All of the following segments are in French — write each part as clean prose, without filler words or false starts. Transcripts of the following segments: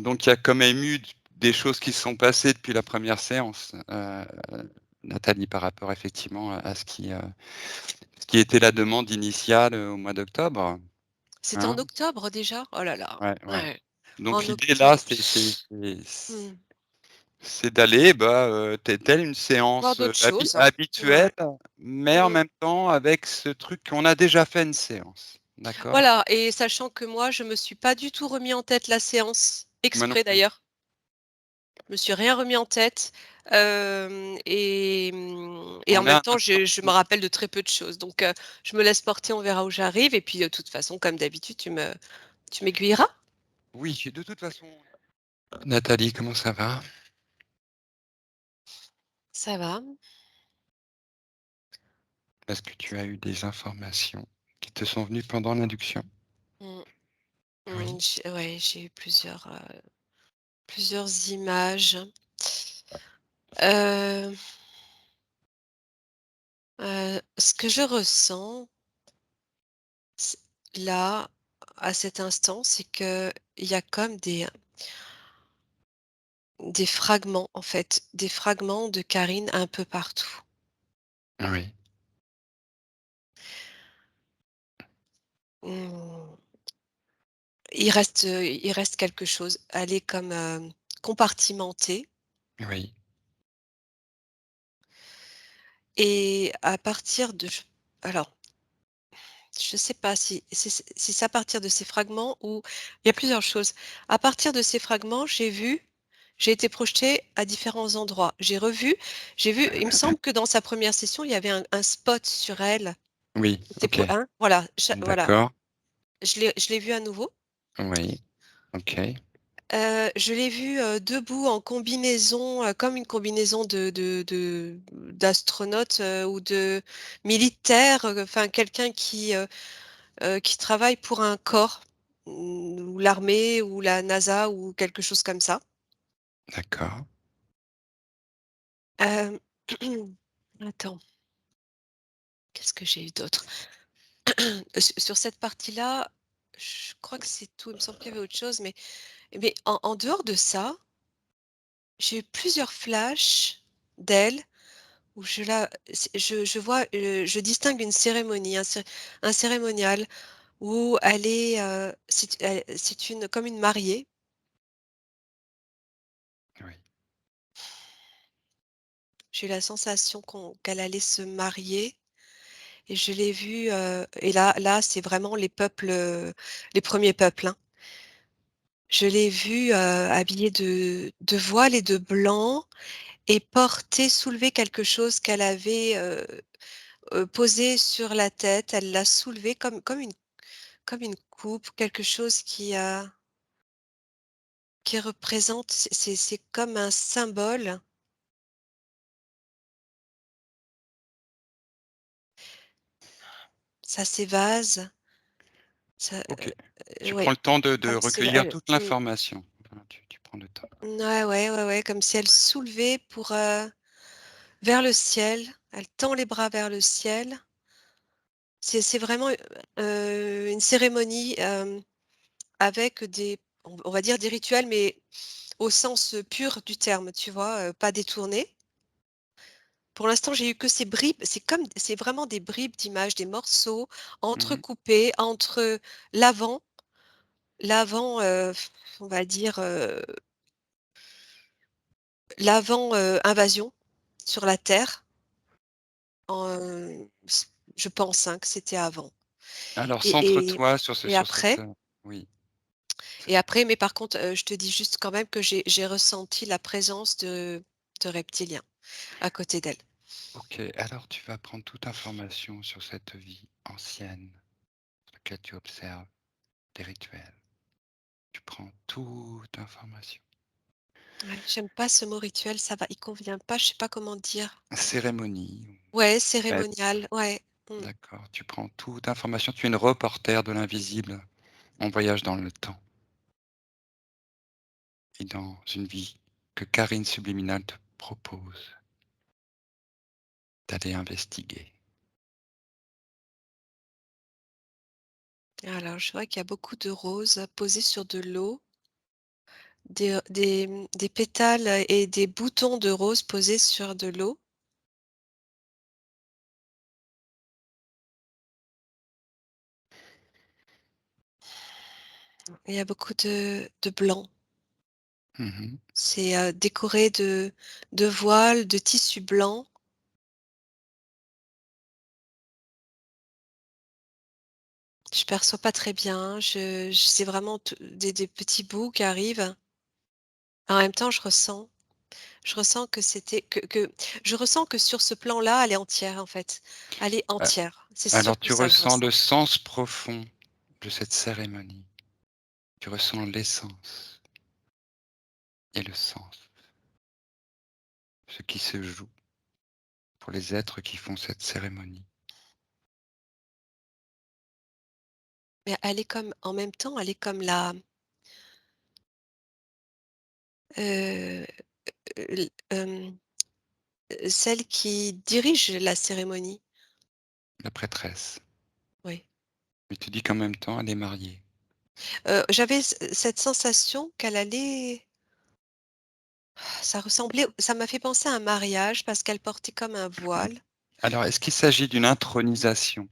donc il y a quand même eu des choses qui se sont passées depuis la première séance, Nathalie, par rapport effectivement à ce qui était la demande initiale, au mois d'octobre, C'était en hein? octobre déjà? Oh là là, Ouais, ouais. ouais, Donc en l'idée là, octobre. c'est Mmh. c'est d'aller, bah, telle une Voir séance, d'autres choses. habituelle, Ouais. mais en Mmh. même temps avec ce truc qu'on a déjà fait une séance, d'accord? Voilà, et sachant que moi, je me suis pas du tout remis en tête la séance, Moi non exprès plus. d'ailleurs. Je me suis rien remis en tête, et en On même a un temps, instant je me rappelle de très peu de choses. Donc je me laisse porter, on verra où j'arrive et puis, de toute façon, comme d'habitude, tu m'aiguilleras? oui, de toute façon. Nathalie, comment ça va? Ça va. Est-ce que tu as eu des informations qui te sont venues pendant l'induction? Mmh, Oui, j'ai eu plusieurs images. Heu ce que je ressens, c là, à cet instant, c'est qu'il y a comme des fragments, en fait, des fragments de Karine un peu partout. oui, Mmh, il reste quelque chose. Elle est comme, compartimentée, oui, et à partir de j alors, je ne sais pas si c'est à partir de ces fragments, ou il y a plusieurs choses. À partir de ces fragments, j'ai été projetée à différents endroits. J'ai vu, il me semble que dans sa première session, il y avait un spot sur elle. oui, C'était OK, pour hein? Voilà, d'accord, je l'ai vu à nouveau. oui, OK, Je l'ai vue, debout en combinaison, comme une combinaison d'astronaute, ou de militaire, enfin quelqu'un qui travaille pour un corps, ou l'armée ou la NASA ou quelque chose comme ça. d'accord, Hem, attends, qu'est-ce que j'ai eu d'autre? Sur cette partie-là, je crois que c'est tout. Il me semble qu'il y avait autre chose, mais en dehors de ça, j'ai eu plusieurs flashs d'elle où je vois, je distingue une cérémonie, un cérémonial où elle est, c'est une comme une mariée. oui, J'ai eu la sensation qu'elle allait se marier, et je l'ai vue, et là, c'est vraiment les peuples, les premiers peuples, hein. Je l'ai vue, habillée de voile et de blanc, et soulever quelque chose qu'elle avait, posé sur la tête. Elle l'a soulevé comme une coupe, quelque chose qui représente, c'est comme un symbole. Ça s'évase, ça, OK. Tu prends ouais, le temps de comme si recueillir elle toute l'information. Voilà, tu prends le temps. ouais, ouais, ouais, ouais, comme si elle soulevait vers le ciel. Elle tend les bras vers le ciel. C'est vraiment, une cérémonie, avec on va dire des rituels, mais au sens, pur du terme, tu vois? Pas détourné. Pour l'instant, j'ai eu que ces bribes, c'est vraiment des bribes d'images, des morceaux Mmh. entrecoupés entre l'avant l'avant, on va dire, l'avant, invasion sur la terre, je pense, hein, que c'était avant, Alors et et centre-toi sur ce et sur cette, après oui, mais par contre, je te dis juste quand même que j'ai ressenti la présence de reptiliens à côté d'elle. OK. Alors tu vas prendre toute information sur cette vie ancienne, sur laquelle tu observes des rituels. Tu prends toute information. Ouais, j'aime pas ce mot rituel, ça va, il convient pas, je sais pas comment dire. Cérémonie ou Ouais, fête, cérémonial, ouais. Mmh. d'accord. Tu prends toute information. Tu es une reporter de l'invisible en voyage dans le temps et dans une vie que Karine Subliminale te propose d'aller investiguer. Alors je vois qu'il y a beaucoup de roses posées sur de l'eau, des pétales et des boutons de rose posés sur de l'eau. Il y a beaucoup de blanc. Mmh. C'est, décoré de voiles, de tissus blancs. Je perçois pas très bien, je c'est vraiment t des petits bouts qui arrivent. En même temps, je ressens que c'était que je ressens que sur ce plan-là, elle est entière, en fait. Elle est A entière. C'est alors surtout tu ça que je ressens ressens. le sens profond de cette cérémonie. Tu ressens l'essence et le sens, ce qui se joue pour les êtres qui font cette cérémonie. Mais elle est comme en même temps, elle est comme la, heu, l celle qui dirige la cérémonie. La prêtresse. Oui. Mais tu dis qu'en même temps elle est mariée. J'avais cette sensation qu'elle allait ça m'a fait penser à un mariage parce qu'elle portait comme un voile. Alors est-ce qu'il s'agit d'une intronisation?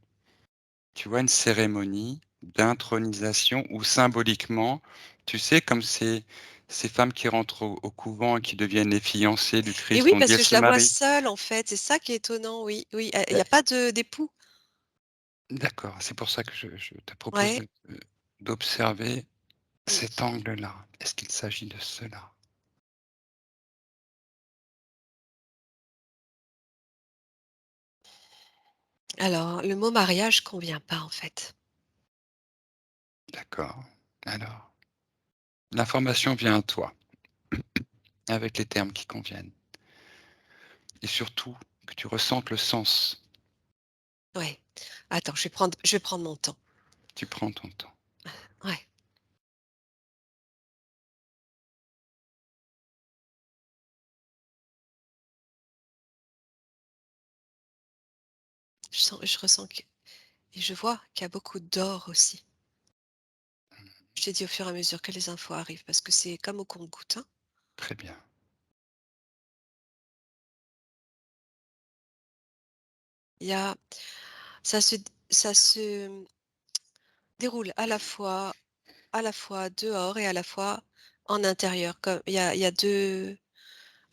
Tu vois, une cérémonie d'intronisation où symboliquement, tu sais, comme ces femmes qui rentrent au couvent et qui deviennent les fiancées du Et Christ, oui, on dit: parce «Elle que je se la vois marie». seule, en fait, c'est ça qui est étonnant, oui, oui, il y a Beh, pas de d'époux. d'accord, c'est pour ça que je te propose Ouais. d'observer Mmh. cet angle-là. Est-ce qu'il s'agit de cela? Alors, le mot mariage convient pas, en fait. D'accord. Alors, l'information vient à toi, avec les termes qui conviennent et surtout que tu ressentes le sens. Ouais. Attends, je vais prendre mon temps. Tu prends ton temps. Ouais. Je ressens que et je vois qu'il y a beaucoup d'or aussi. Je te dis au fur et à mesure que les infos arrivent parce que c'est comme au compte-gouttes, hein. Très bien. Il y a ça se déroule à la fois dehors et à la fois en intérieur. Comme il y a 2,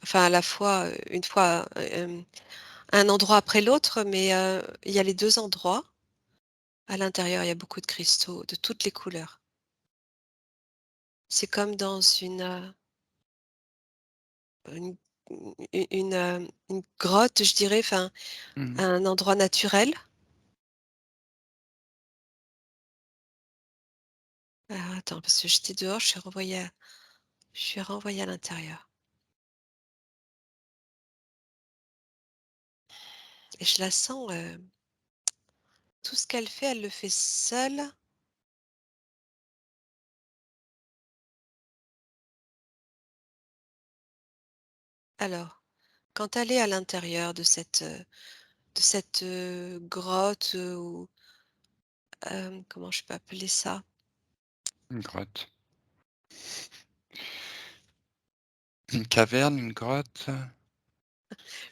enfin, à la fois, une fois, un endroit après l'autre, mais il y a les 2 endroits. À l'intérieur, il y a beaucoup de cristaux de toutes les couleurs. C'est comme dans une une grotte, je dirais, enfin, Mmh. un endroit naturel. Alors attends, parce que j'étais dehors, je suis renvoyée à l'intérieur et je la sens, tout ce qu'elle fait, elle le fait seule. Alors, quand elle est à l'intérieur de cette grotte, ou comment je peux appeler ça? Une grotte. Une caverne, une grotte,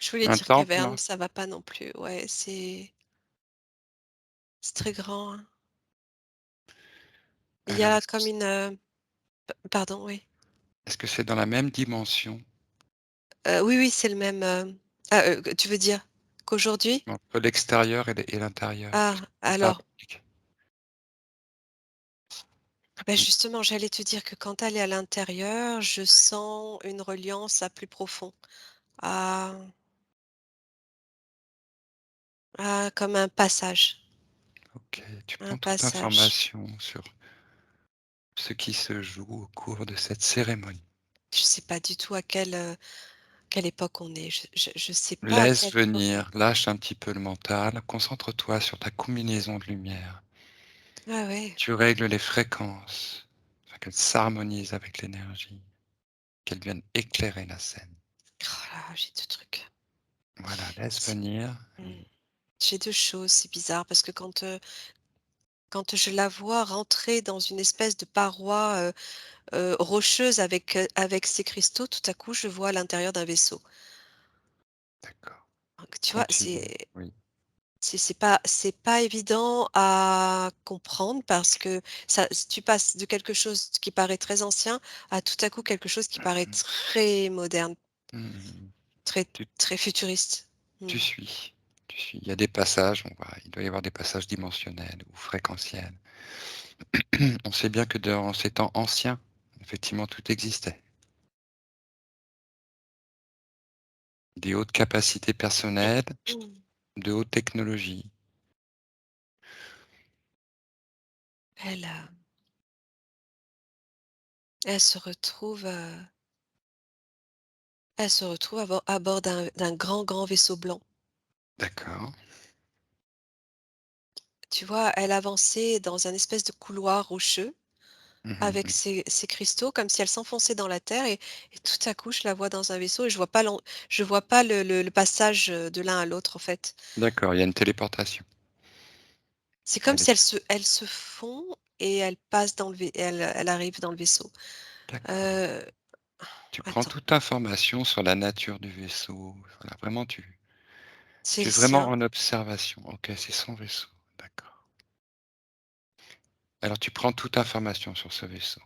Je voulais un dire temple? caverne, ça va pas non plus. Ouais, c'est très grand, hein. Il y Alors a comme une, pardon, oui. est-ce que c'est dans la même dimension Oui, oui, c'est le même, tu veux dire qu'aujourd'hui? entre l'extérieur et l'intérieur? Parce que Ah, c'est ça alors, l'optique. bah, Mmh, justement, j'allais te dire que quand elle est à l'intérieur, je sens une reliance à plus profond, à comme OK, tu un prends toute passage. information sur ce qui se joue au cours de cette cérémonie. Je sais pas du tout à quelle époque on est. Je sais pas à Laisse quelle époque on venir, lâche un petit peu le mental, concentre-toi sur ta combinaison de lumière. ah ouais. Tu règles les fréquences afin qu'elles s'harmonisent avec l'énergie, qu'elles viennent éclairer la scène. Oh là, j'ai 2 trucs. Voilà, laisse C'est venir mmh. et J'ai 2 choses, c'est bizarre parce que quand, quand je la vois rentrer dans une espèce de paroi, rocheuse avec ces cristaux, tout à coup, je vois l'intérieur d'un vaisseau. D'accord. Donc tu vois, Continue. Oui. c'est pas évident à comprendre parce que ça tu passes de quelque chose qui paraît très ancien à tout à coup quelque chose qui paraît Mmh. très moderne, Mmh. très Tu très futuriste. tu Mmh. suis, tu suis. Il y a des passages, il doit y avoir des passages dimensionnels ou fréquentiels. On sait bien que dans ces temps anciens, effectivement, tout existait. Des hautes capacités personnelles, de haute technologie. Elle, elle se retrouve, elle se retrouve à bord d'un grand, grand vaisseau blanc. D'accord. Tu vois, elle avançait dans un espèce de couloir rocheux Mmh avec mh. ces cristaux comme si elle s'enfonçait dans la terre et tout à coup, je la vois dans un vaisseau et je vois pas le passage, de l'un à l'autre, en fait. D'accord, il y a une téléportation. C'est comme Elle si est elles se font et elles passent dans le vai elles arrivent dans le vaisseau. d'accord. Heu, Tu prends attends, toute information sur la nature du vaisseau, voilà, vraiment c'est tu le es vraiment sien. en observation. OK, c'est son vaisseau, d'accord. Alors tu prends toute information sur ce vaisseau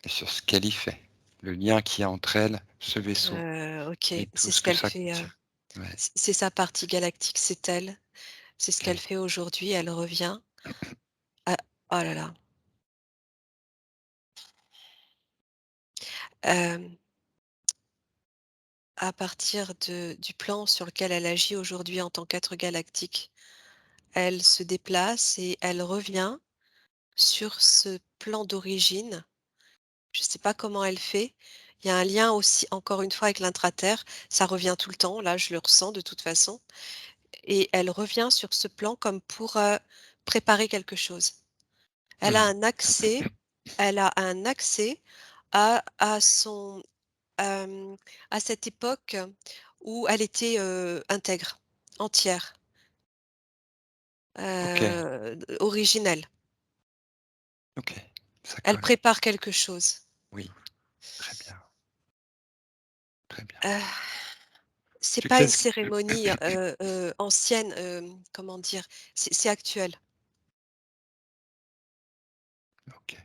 et sur ce qu'elle y fait, le lien qu'il y a entre elle, ce vaisseau OK, et tout c'est ce ce que qu'elle ça fait, contient. Ouais, c'est sa partie galactique, c'est elle. C'est ce qu'elle OK. fait aujourd'hui, elle revient. Ah, oh là là. Hem, à partir du plan sur lequel elle agit aujourd'hui en tant qu'être galactique, elle se déplace et elle revient sur ce plan d'origine. Je ne sais pas comment elle fait. Il y a un lien aussi, encore une fois, avec l'intraterre. Ça revient tout le temps, là, je le ressens de toute façon. Et elle revient sur ce plan comme pour préparer quelque chose. Elle a Mmh. un accès, elle a un accès à son, euh, à cette époque où elle était intègre, entière, OK, originelle. OK, ça Elle colle. prépare quelque chose. Oui, très bien, très bien. Euh, C'est Tu pas une qu'est-ce cérémonie, ancienne, comment dire? C'est actuel. OK.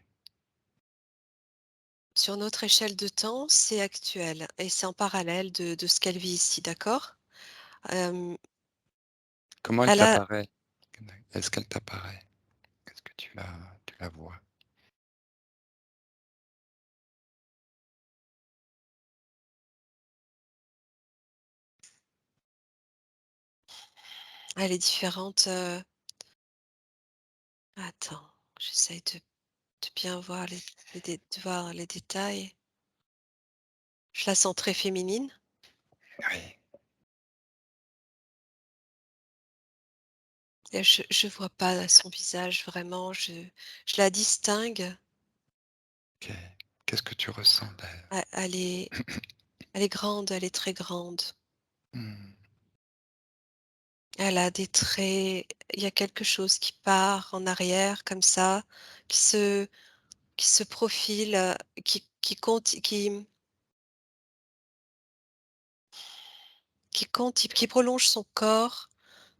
Sur notre échelle de temps, c'est actuel et c'est en parallèle de ce qu'elle vit ici, d'accord? Hem, Comment elle elle a t'apparaît? Est-ce qu'elle t'apparaît? Est-ce que tu la vois? elle est différente, attends, j'essaye de bien voir de voir les détails. Je la sens très féminine Oui, et je vois pas son visage vraiment, je la distingue. OK. Qu'est-ce que tu ressens d'elle? Elle est grande, elle est très grande. Mmh. Elle a des traits, il y a quelque chose qui part en arrière comme ça, qui se qui se profile, qui prolonge son corps,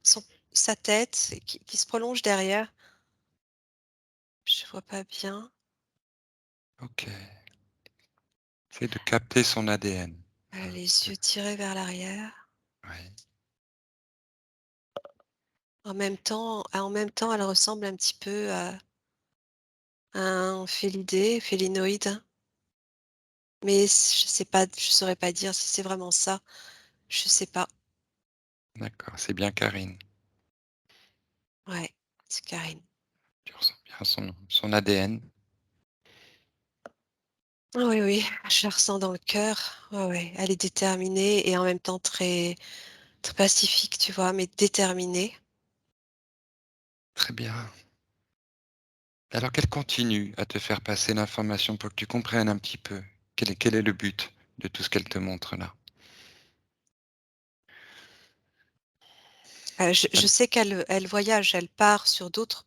son sa tête et qui se prolonge derrière. Je vois pas bien. OK. Essaie de capter son ADN. Elle a Hein, les yeux tirés vers l'arrière. ouais, En même temps, elle ressemble un petit peu à un félinoïde, mais je sais pas, je saurais pas dire si c'est vraiment ça, je sais pas. d'accord, c'est bien Karine. Ouais, c'est Karine. Tu ressens bien son ADN. Oui, oui, je la ressens dans le cœur. Ouais, ouais, elle est déterminée et en même temps très, très pacifique, tu vois, mais déterminée. Très bien. Alors qu'elle continue à te faire passer l'information pour que tu comprennes un petit peu quel est le but de tout ce qu'elle te montre là. Je Elle sais qu'elle voyage, elle part sur d'autres.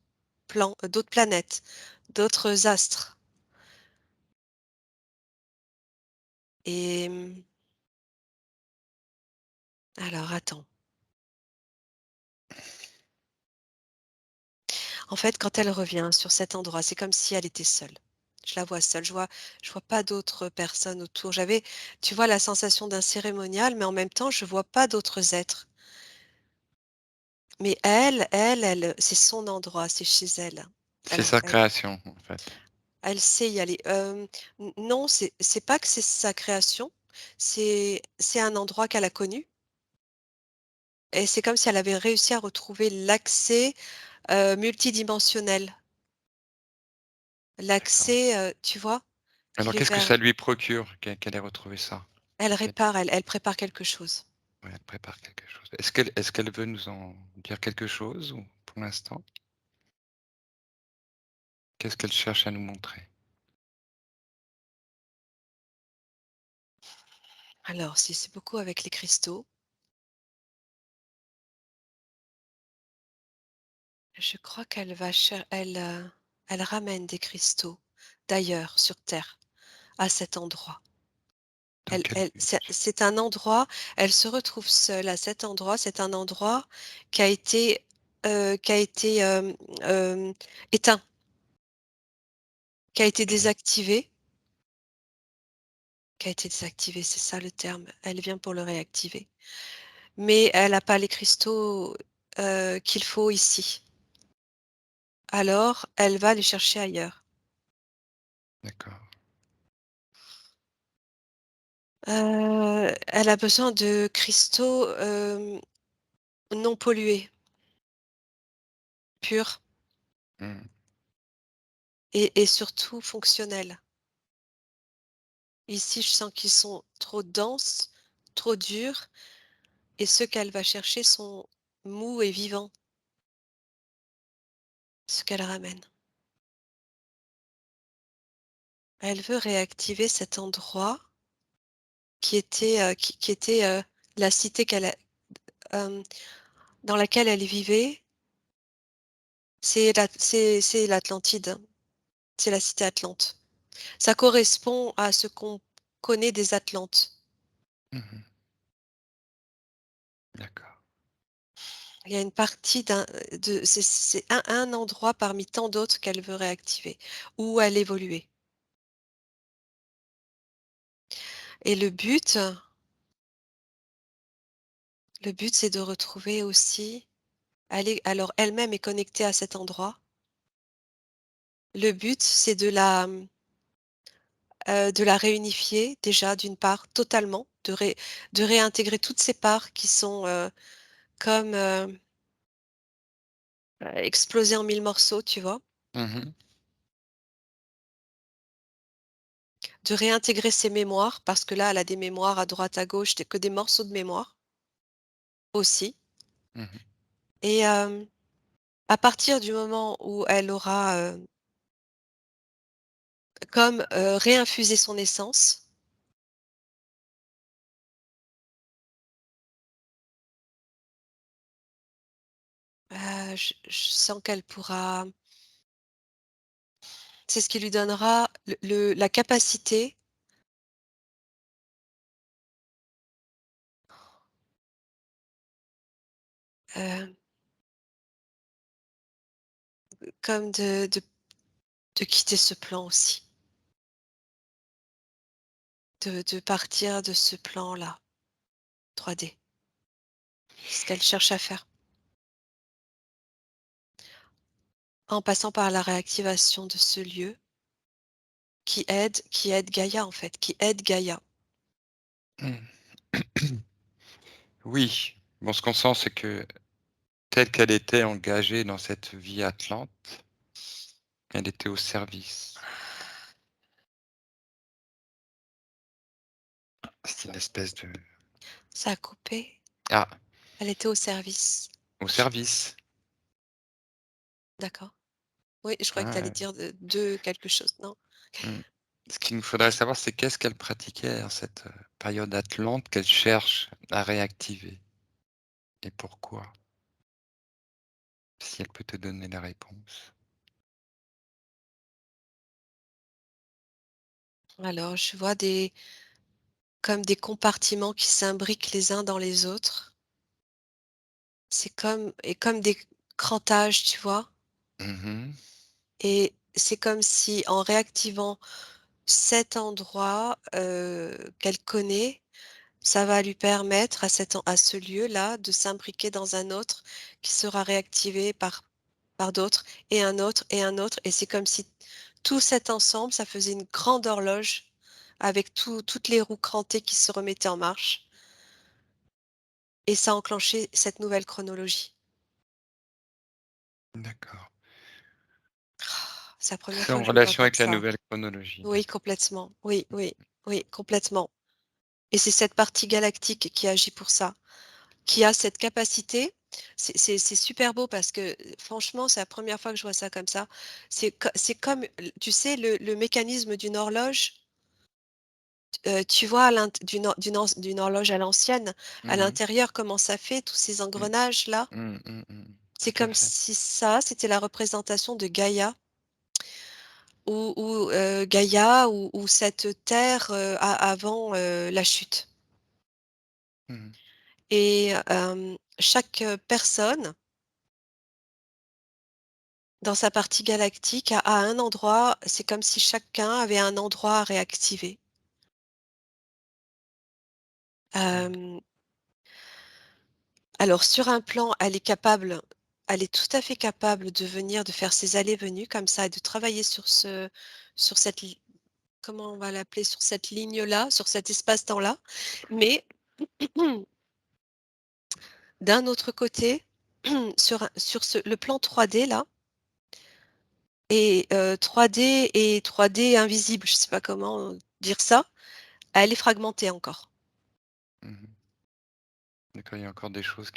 plans, d'autres planètes, d'autres astres et alors attends. En fait, quand elle revient sur cet endroit, c'est comme si elle était seule. Je la vois seule, je vois pas d'autres personnes autour. J'avais, tu vois, la sensation d'un cérémonial, mais en même temps, je vois pas d'autres êtres. Mais elle, c'est son endroit, c'est chez elle. C'est Elle sa elle création, en fait. elle sait y aller. N non, c'est pas que c'est sa création, c'est un endroit qu'elle a connu et c'est comme si elle avait réussi à retrouver l'accès, multidimensionnel. D'accord. L'accès, tu vois? Qui Alors lui qu'est-ce que per ça lui procure qu'elle ait retrouvé ça? Elle Elle répare, elle prépare quelque chose. ouais, elle prépare quelque chose. Est-ce qu'elle veut nous en dire quelque chose ou pour l'instant? Qu'est-ce qu'elle cherche à nous montrer? Alors si c'est beaucoup avec les cristaux, je crois qu'elle va cher elle ramène des cristaux d'ailleurs sur terre, à cet endroit. Dans quel but? C'est un endroit, elle se retrouve seule à cet endroit. C'est un endroit qui a été, hem, éteint, qui a été OK, désactivé qui a été désactivé, c'est ça le terme. Elle vient pour le réactiver. Mais elle a pas les cristaux, qu'il faut ici. Alors elle va les chercher ailleurs. d'accord. Elle a besoin de cristaux, non pollués, purs Mmh. et surtout fonctionnels. Ici, je sens qu'ils sont trop denses, trop durs et ceux qu'elle va chercher sont mous et vivants, ce qu'elle ramène. Elle veut réactiver cet endroit qui était, la cité hem, dans laquelle elle vivait. C'est l'Atlantide, c'est la cité Atlante. Ça correspond à ce qu'on connaît des Atlantes. Mmh. D'accord. Il y a une partie de c'est un endroit parmi tant d'autres qu'elle veut réactiver, où elle évoluait et le but, c'est de retrouver aussi alors elle-même est connectée à cet endroit. Le but, c'est de la réunifier déjà d'une part totalement, de réintégrer toutes ces parts qui sont, comme, explosées en mille morceaux, tu vois? Mmh. De réintégrer ses mémoires parce que là, elle a des mémoires à droite, à gauche, que des morceaux de mémoire aussi Mmh. et à partir du moment où elle aura, comme, réinfusé son essence, je sens qu'elle pourra c'est ce qui lui donnera la capacité, heu, comme de quitter ce plan aussi, de partir de ce plan-là, 3D. C'est ce qu'elle cherche à faire, en passant par la réactivation de ce lieu qui aide Gaïa, en fait, qui aide Gaïa. Mmh. Oui. Bon, ce qu'on sent, c'est que telle qu'elle était engagée dans cette vie atlante, elle était au service. C'est une espèce de Ça a coupé, ah, elle était au service. au service. D'accord. Oui, je croyais que tu allais Ouais, dire de quelque chose, non? mmh. Ce qu'il nous faudrait savoir, c'est qu'est-ce qu'elle pratiquait en cette, période atlante qu'elle cherche à réactiver et pourquoi? Si elle peut te donner la réponse. Alors je vois des comme des compartiments qui s'imbriquent les uns dans les autres. C'est comme des crantages, tu vois? Mmh. Et c'est comme si en réactivant cet endroit, qu'elle connaît, ça va lui permettre à ce lieu-là de s'imbriquer dans un autre qui sera réactivé par d'autres et un autre et c'est comme si tout cet ensemble, ça faisait une grande horloge avec toutes les roues crantées qui se remettaient en marche et ça a enclenché cette nouvelle chronologie. D'accord. C'est la première C'est fois en que je le vois relation comme avec la ça. nouvelle chronologie, Oui, d'accord. complètement. Oui, oui, oui, complètement et c'est cette partie galactique qui agit pour ça. Qui a cette capacité, c'est super beau parce que, franchement, c'est la première fois que je vois ça comme ça. C'est comme, tu sais, le mécanisme d'une horloge, tu vois, à l'int d'une horloge à l'ancienne, à Mmh mh. l'intérieur, comment ça fait, tous ces Mmh. engrenages-là? C'est Tout à comme fait. si ça, c'était la représentation de Gaïa Gaïa ou cette terre, a avant, la chute Mmh. et chaque, personne dans sa partie galactique, à un endroit, c'est comme si chacun avait un endroit à réactiver. Mmh. Hem, alors sur un plan, elle est tout à fait capable de faire ses allées-venues comme ça et de travailler sur cette li comment on va l'appeler? Sur cette ligne-là, sur cet espace-temps-là. Mais d'un autre côté, sur le plan 3D là et 3D invisible, je sais pas comment, dire ça, elle est fragmentée encore. Mmh. D'accord, il y a encore des choses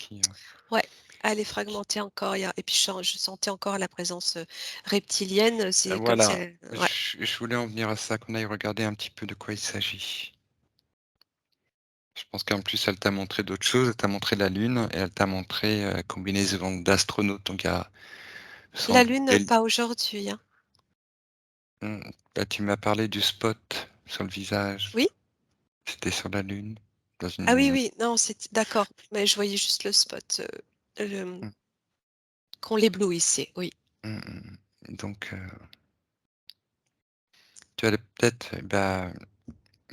Ouais, elle est qui fragmentée encore, il y a et puis je sentais encore la présence, reptilienne, c'est comme si voilà, elle ouais. je voulais en venir à ça, qu'on aille regarder un petit peu de quoi il s'agit. Je pense qu'en plus, elle t'a montré d'autres choses, elle t'a montré la Lune et elle t'a montré, combinaison d'astronautes, donc il y a sans La doute lune, des pas aujourd'hui, hein. bah, tu m'as parlé du spot sur le visage. Oui? C'était sur la Lune, dans Ah oui, une oui, non, c'est d'accord, mais je voyais juste le spot, mmh, qu'on l'éblouissait, oui. donc tu allais peut-être, bah,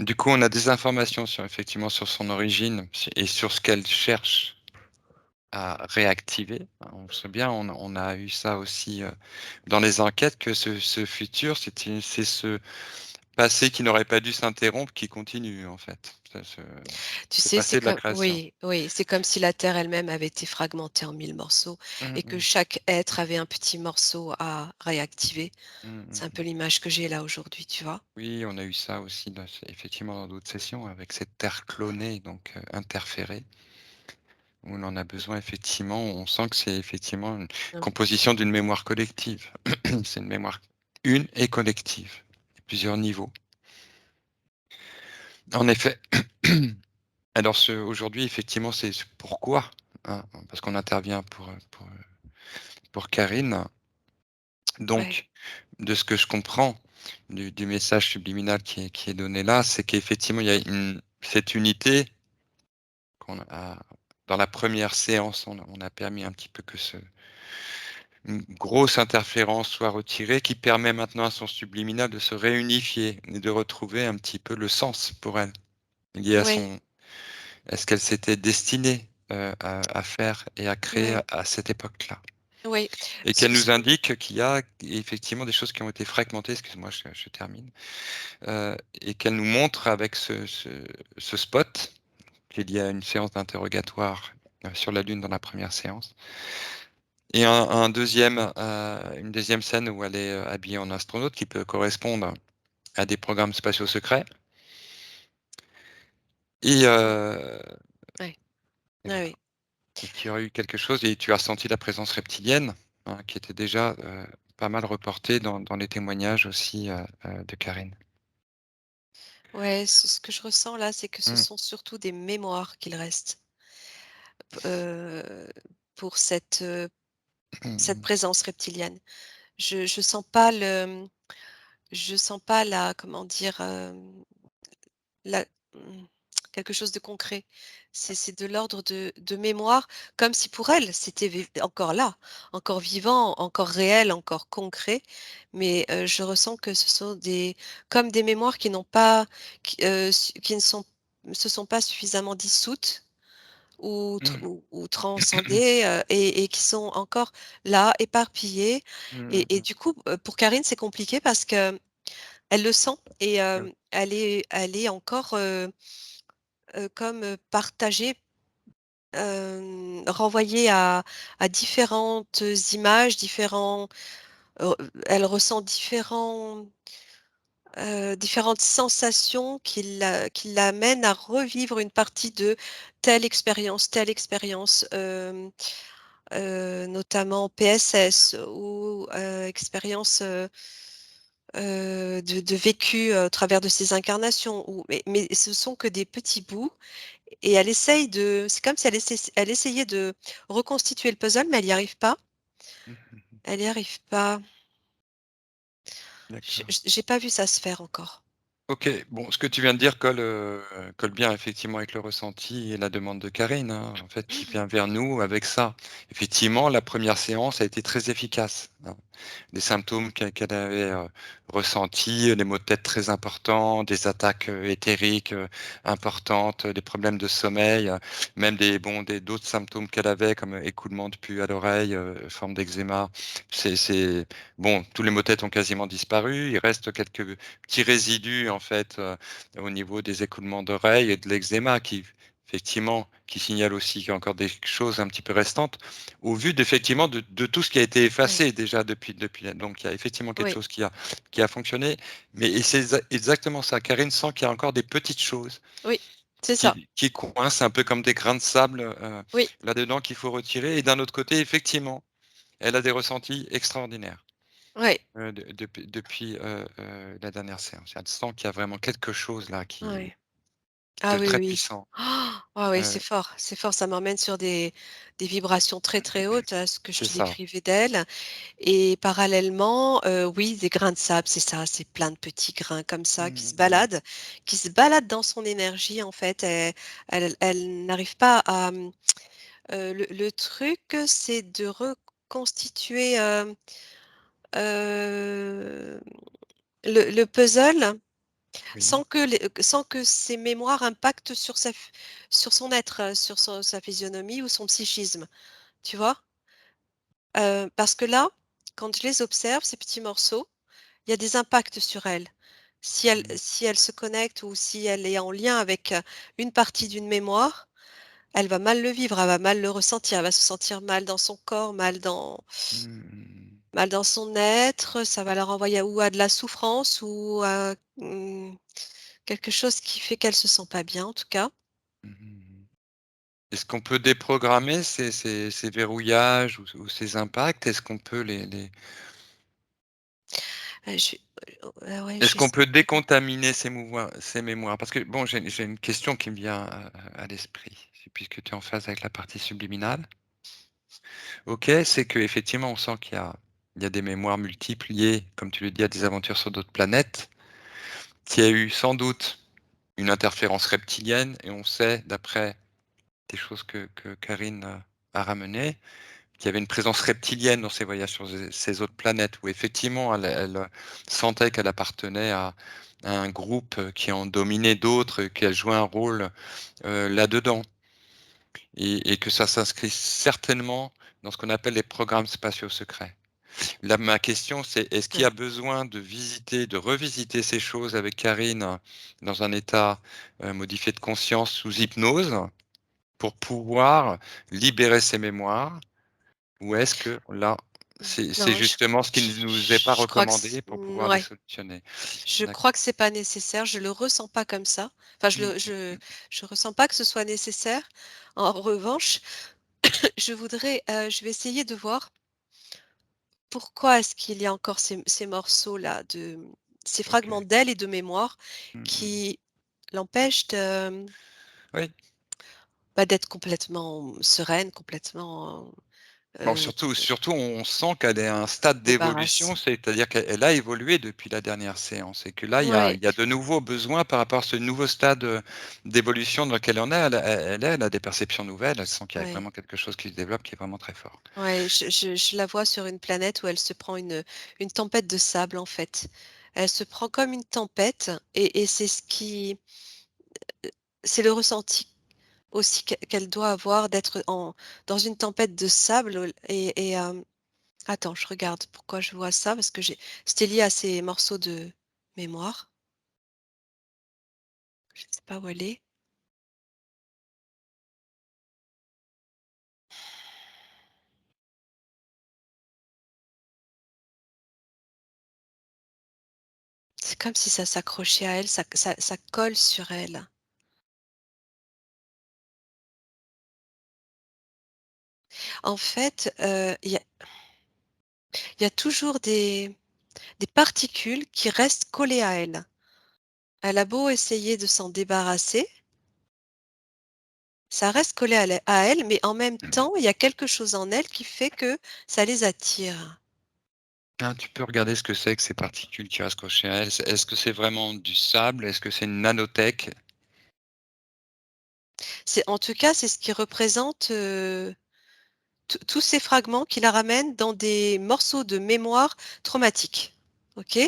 du coup, on a des informations sur effectivement sur son origine et sur ce qu'elle cherche à réactiver. On sait bien, on a eu ça aussi, dans les enquêtes que ce futur, c'est ce passé qui n'aurait pas dû s'interrompre qui continue en fait. Tu Ce sais, c'est passé de la comme création. oui, oui, c'est comme si la Terre elle-même avait été fragmentée en 1000 morceaux Mmh et que mh. chaque être avait un petit morceau à réactiver. Mmh C'est un mh. peu l'image que j'ai là aujourd'hui, tu vois? Oui, on a eu ça aussi effectivement dans d'autres sessions avec cette terre clonée donc interférée, où on en a besoin effectivement. On sent que c'est effectivement une Mmh. composition d'une mémoire collective. C'est une mémoire une et collective, plusieurs niveaux. En effet. Alors aujourd'hui effectivement c'est pourquoi, hein, parce qu'on intervient pour Karine. Ouais, Donc de ce que je comprends du message subliminal qui est donné là, c'est qu'effectivement il y a cette unité qu'on a dans la première séance, on a permis un petit peu que une grosse interférence soit retirée, qui permet maintenant à son subliminal de se réunifier et de retrouver un petit peu le sens pour elle, lié ouais, à ce qu'elle s'était destinée, à faire et à créer ouais, à cette époque-là. ouais. Et Ce qu'elle ce nous indique qu'il y a effectivement des choses qui ont été fragmentées, excuse-moi, je termine, et qu'elle nous montre avec ce spot qu'il y a une séance d'interrogatoire, sur la Lune dans la première séance et une deuxième scène où elle est, habillée en astronaute qui peut correspondre à des programmes spatiaux secrets et mmh, heu ouais, et ouais, voilà oui. et qu'il y aurait eu quelque chose et tu as senti la présence reptilienne, hein, qui était déjà, pas mal reportée dans les témoignages aussi, de Karine. Ouais, ce que je ressens là, c'est que ce Mmh. sont surtout des mémoires qu'il reste, pour cette Mmh cette mh. présence reptilienne. Je sens pas le je sens pas la comment dire, la mmh, quelque chose de concret. C'est de l'ordre de mémoire, comme si pour elle, c'était encore là, encore vivant, encore réel, encore concret. Mais, je ressens que ce sont des comme des mémoires qui n'ont pas qui ne se sont pas suffisamment dissoutes Mmh. ou transcendées, et qui sont encore là, éparpillées. Mmh Et mh. du coup, pour Karine, c'est compliqué parce que elle le sent et Oui. elle est encore, comme, partagée, renvoyée à différentes images, heu, elle ressent différentes sensations qui l'amènent à revivre une partie de telle expérience, notamment PSS ou, expérience, de vécu, au travers de ses incarnations ou mais ce sont que des petits bouts et elle essaye de c'est comme si elle essayait de reconstituer le puzzle, mais elle y arrive pas. Mmh mh. Elle y arrive pas. D'accord. J'ai pas vu ça se faire encore. OK, bon, ce que tu viens de dire colle bien effectivement avec le ressenti et la demande de Karine, hein, en fait, qui vient vers nous avec ça. Effectivement, la première séance a été très efficace, hein. Les symptômes qu'elle avait, ressentis, les maux de tête très importants, des attaques, éthériques, importantes, des problèmes de sommeil, même des d'autres symptômes qu'elle avait comme, écoulement de pus à l'oreille, forme d'eczéma. C'est bon, tous les maux de tête ont quasiment disparu. Il reste quelques petits résidus en fait, au niveau des écoulements d'oreilles et de l'eczéma qui effectivement, qui signale aussi qu'il y a encore des choses un petit peu restantes. Au vu d'effectivement de tout ce qui a été Oui, effacé déjà depuis donc il y a effectivement quelque oui, chose qui a fonctionné, mais et c'est exactement ça. Karine sent qu'il y a encore des petites choses oui, c'est ça. qui coincent un peu comme des grains de sable, Oui, là-dedans qu'il faut retirer et d'un autre côté, effectivement, elle a des ressentis extraordinaires. oui, Depuis la dernière séance. Elle sent qu'il y a vraiment quelque chose là qui oui. est Ah de oui, très oui. puissant. Ah oui, Heu, c'est fort, ça m'emmène sur des vibrations très, très hautes, ce que je c'est te ça. décrivais d'elle et parallèlement, oui, des grains de sable, c'est ça, c'est plein de petits grains comme ça Mmh mh, mmh. qui se baladent dans son énergie en fait. Elle n'arrive pas à, le truc, c'est de reconstituer, heu, le puzzle Oui. sans que ces mémoires impactent sur son être, sur sa physionomie ou son psychisme, tu vois? Parce que là, quand je les observe, ces petits morceaux, il y a des impacts sur elle. Mmh. Si elle se connecte ou si elle est en lien avec, une partie d'une mémoire, elle va mal le vivre, elle va mal le ressentir, elle va se sentir mal dans son corps, Mmh mh. mal dans son être, ça va la renvoyer à de la souffrance ou à, quelque chose qui fait qu'elle se sent pas bien en tout cas. Mmh mh. Est-ce qu'on peut déprogrammer ces verrouillages ou ces impacts? Est-ce qu'on peut les Je ouais, est-ce je vais qu'on peut essayer de décontaminer ces mémoires? Parce que bon, j'ai une question qui me vient à l'esprit, puisque tu es en phase avec la partie subliminale. OK, c'est qu'effectivement, on sent qu'il y a des mémoires multiples liées, comme tu le dis, à des aventures sur d'autres planètes, qu'il y a eu sans doute une interférence reptilienne et on sait, d'après des choses que Karine a ramenées, qu'il y avait une présence reptilienne dans ses voyages sur ces autres planètes où effectivement elle sentait qu'elle appartenait à un groupe, qui en dominait d'autres, qu'elle jouait un rôle, là-dedans et que ça s'inscrit certainement dans ce qu'on appelle les programmes spatiaux secrets. Là, ma question, c'est est-ce qu'il y a ouais. besoin de revisiter ces choses avec Karine, dans un état, modifié de conscience sous hypnose pour pouvoir libérer ces mémoires? Ou est-ce que là, c'est Non, justement ce qui ne nous est pas je crois que recommandé pour pouvoir les ouais, solutionner? je crois D'accord. que c'est pas nécessaire, je le ressens pas comme ça. Enfin, Mmh mh. je ressens pas que ce soit nécessaire. En revanche, je vais essayer de voir pourquoi est-ce qu'il y a encore ces morceaux-là ces fragments OK. d'elle et de mémoire Mmh mh. qui l'empêchent Oui. bah, d'être complètement sereine, complètement, Bon, heu, surtout on sent qu'elle est à un stade débarrasse. d'évolution, c'est-à-dire qu'elle a évolué depuis la dernière séance et que là, Ouais, il y a de nouveaux besoins par rapport à ce nouveau stade, d'évolution dans lequel on est. Elle a des perceptions nouvelles, elle sent qu'il y a ouais, vraiment quelque chose qui se développe qui est vraiment très fort. ouais, je la vois sur une planète où elle se prend une tempête de sable, en fait. Elle se prend comme une tempête et c'est le ressenti aussi qu'elle doit avoir d'être dans une tempête de sable, attends, je regarde pourquoi je vois ça, parce que c'était lié à ces morceaux de mémoire. Je sais pas où elle est. C'est comme si ça s'accrochait à elle, ça colle sur elle. En fait, il y a toujours des particules qui restent collées à elle. Elle a beau essayer de s'en débarrasser, ça reste collé à elle, mais en même temps, il y a quelque chose en elle qui fait que ça les attire. Ah, tu peux regarder ce que c'est que ces particules qui restent accrochées à elle. Est-ce que c'est vraiment du sable? Est-ce que c'est une nanotech? En tout cas, c'est ce qui représente, tous ces fragments qui la ramènent dans des morceaux de mémoire traumatiques. OK?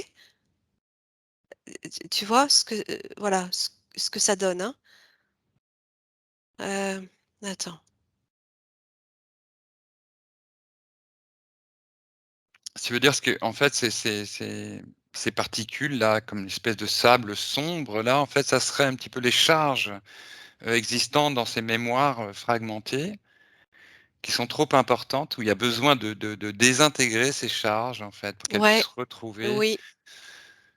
Tu vois voilà, ce que ça donne, hein? Attends. Ça veut dire ce que en fait, ces particules-là, comme une espèce de sable sombre là, en fait, ça serait un petit peu les charges, existantes dans ces mémoires, fragmentées, qui sont trop importantes, où il y a besoin de désintégrer ces charges, en fait, pour qu'elles puissent Ouais, retrouver. oui,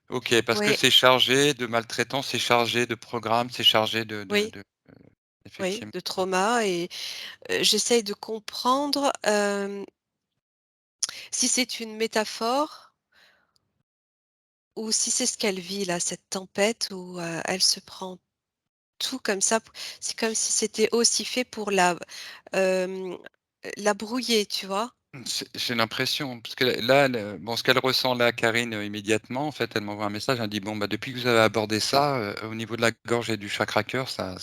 OK, parce que oui, c'est chargé de maltraitance, c'est chargé de programmes, c'est chargé oui, oui, effectivement. de trauma et j'essaye de comprendre, si c'est une métaphore ou si c'est ce qu'elle vit là, cette tempête où, elle se prend tout comme ça. C'est comme si c'était aussi fait pour hem, la brouiller, tu vois? J'ai l'impression, parce que là, bon, ce qu'elle ressent là, Karine, immédiatement, en fait, elle m'envoie un message, elle dit: «Bon, bah, depuis que vous avez abordé ça, au niveau de la gorge et du chakra cœur, ça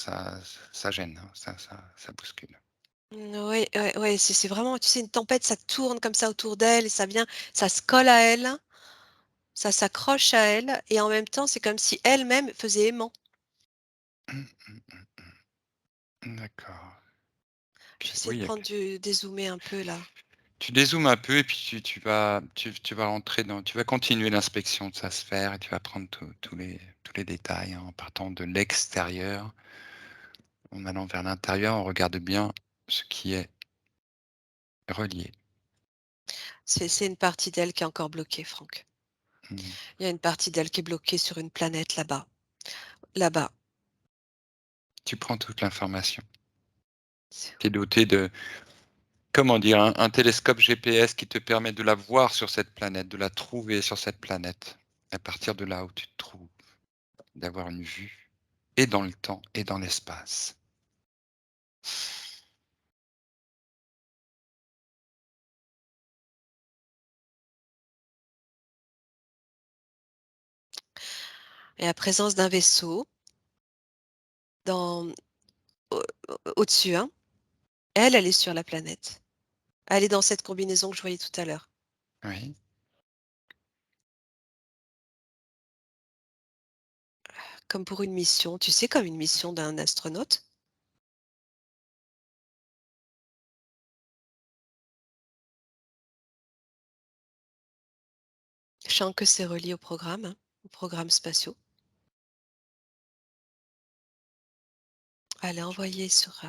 gêne, hein, ça bouscule». Ouais, ouais, ouais, c'est vraiment, tu sais, une tempête, ça tourne comme ça autour d'elle et ça se colle à elle, ça s'accroche à elle et en même temps, c'est comme si elle-même faisait aimant. D'accord. OK, J'essaie de oui, prendre du dézoomer un peu là. tu dézoomes un peu et puis tu vas rentrer dans tu vas continuer l'inspection de sa sphère et tu vas prendre tous les détails, hein, en partant de l'extérieur, en allant vers l'intérieur, on regarde bien ce qui est relié. C'est une partie d'elle qui est encore bloquée, Franck. Mmh. Il y a une partie d'elle qui est bloquée sur une planète là-bas. Là-bas. Tu prends toute l'information. C'est Tu es doté de, comment dire? Un télescope GPS qui te permet de la voir sur cette planète, de la trouver sur cette planète, à partir de là où tu te trouves, d'avoir une vue et dans le temps et dans l'espace. et la présence d'un vaisseau dans au au-dessus, hein. Elle est sur la planète. Elle est dans cette combinaison que je voyais tout à l'heure. Oui. Comme pour une mission, tu sais, comme une mission d'un astronaute. Je sens que c'est relié au programme, hein, aux programmes spatiaux. Elle est envoyée sur,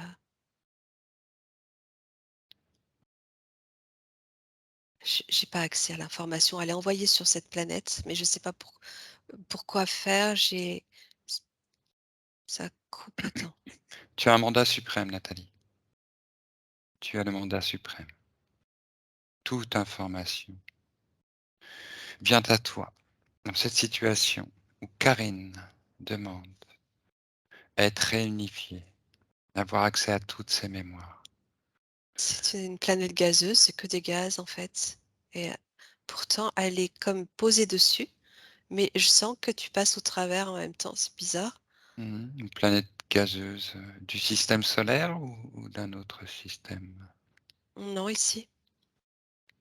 j'ai pas accès à l'information. Elle est envoyée sur cette planète, mais je sais pas pourquoi faire. Ça coupe, attends. Tu as un mandat suprême, Nathalie. Tu as le mandat suprême. Toute information vient à toi dans cette situation où Karine demande à être réunifiée, d'avoir accès à toutes ses mémoires. C'est une planète gazeuse, c'est que des gaz en fait et pourtant elle est comme posée dessus, mais je sens que tu passes au travers en même temps, c'est bizarre. Une planète gazeuse, du système solaire ou d'un autre système? Non, ici,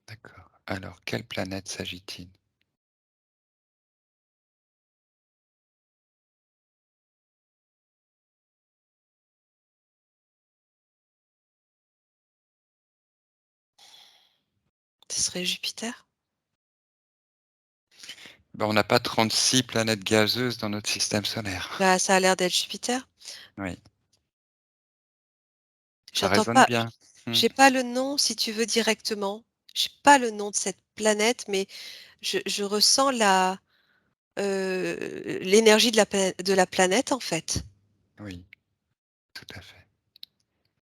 D'accord. Alors, quelle planète s'agit-il? ce serait Jupiter? Ben, on n'a pas 36 planètes gazeuses dans notre système solaire. Bah, ça a l'air d'être Jupiter. Oui, ça J'entends résonne pas, bien. Mmh. j'ai pas le nom si tu veux directement. J'ai pas le nom de cette planète, mais je ressens l'énergie de la planète en fait. Oui, tout à fait.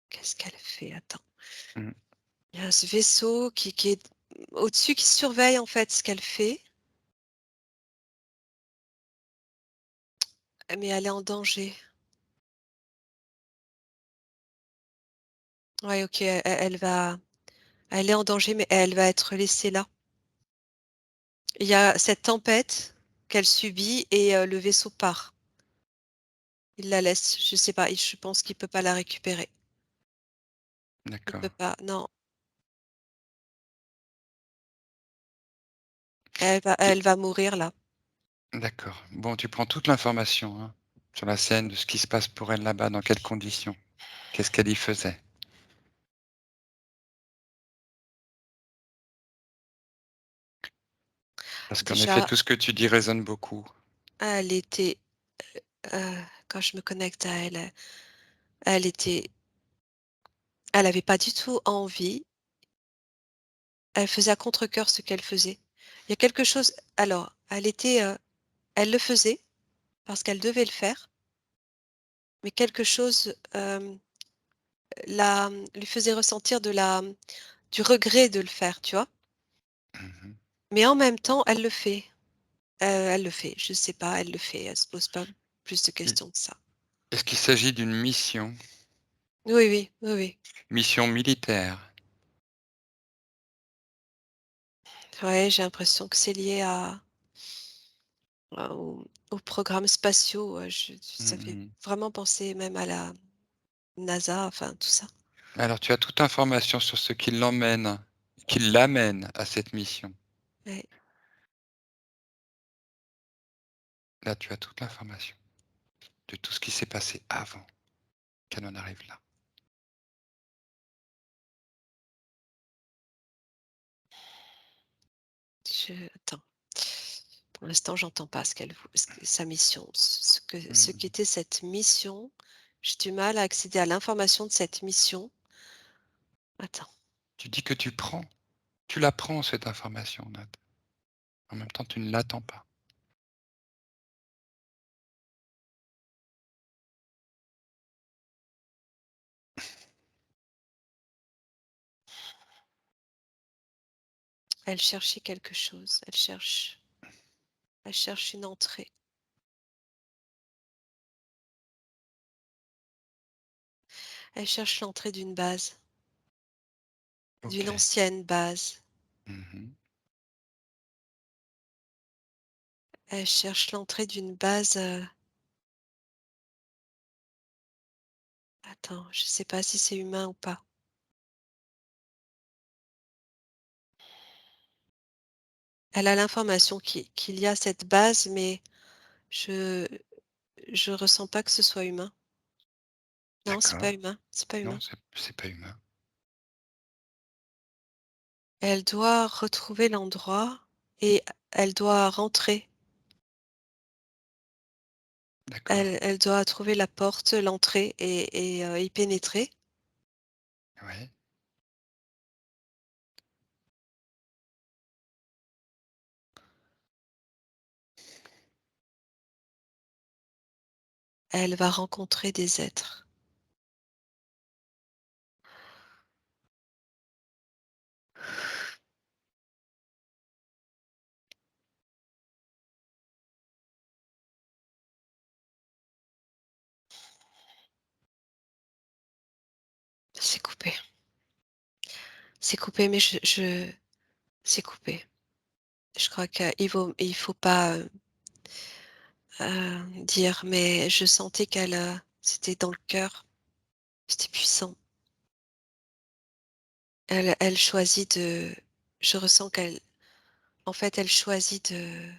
Qu'est-ce qu'elle fait? Attends. Mmh. Il y a ce vaisseau qui est au-dessus, qui surveille en fait ce qu'elle fait, mais elle est en danger. Ouais, OK, elle est en danger, mais elle va être laissée là. Il y a cette tempête qu'elle subit et le vaisseau part. Il la laisse, je sais pas, je pense qu'il peut pas la récupérer. Il D'accord. peut pas, non, Tu elle va mourir là. D'accord. Bon, tu prends toute l'information, hein, sur la scène, de ce qui se passe pour elle là-bas, dans quelles conditions? Qu'est-ce qu'elle y faisait? Parce qu'en effet, Déjà, tout ce que tu dis résonne beaucoup. elle était, quand je me connecte à elle, elle était elle avait pas du tout envie. Elle faisait à contre-cœur ce qu'elle faisait. Il y a quelque chose, alors, elle le faisait parce qu'elle devait le faire, mais quelque chose, lui faisait ressentir du regret de le faire, tu vois? Mmh. Mais en même temps, elle le fait. Elle le fait, je sais pas, elle le fait, elle se pose pas plus de Il questions que ça. Est-ce qu'il s'agit d'une mission? Oui, oui, oui, oui. Mission militaire? Ouais, j'ai l'impression que c'est lié aux programmes spatiaux, ça fait Mmh. vraiment penser même à la NASA, enfin tout ça. Alors tu as toute information sur ce qui l'amène à cette mission. Ouais. Là, tu as toute l'information de tout ce qui s'est passé avant qu'elle en arrive là. Attends, pour l'instant, j'entends pas sa mission, ce Mmh. qu'était cette mission. J'ai du mal à accéder à l'information de cette mission. Attends, Tu dis que tu la prends cette information, Nat. En même temps, tu ne l'attends pas. elle cherchait quelque chose, elle cherche une entrée. Elle cherche l'entrée d'une OK. ancienne base. Mmh. Elle cherche l'entrée d'une base, attends, je sais pas si c'est humain ou pas. Elle a l'information qu'il y a cette base, mais je je ressens pas que ce soit humain. Non, c'est pas D'accord. humain, c'est pas Non, humain. c'est pas humain. Elle doit retrouver l'endroit et elle doit rentrer. D'accord. Elle doit trouver la porte, l'entrée et y pénétrer. Ouais. Elle va rencontrer des êtres. C'est coupé. c'est coupé, mais c'est coupé. Je crois il faut pas, dire, mais je sentais c'était dans le cœur, c'était puissant. Elle choisit de je ressens qu'elle en fait, elle choisit de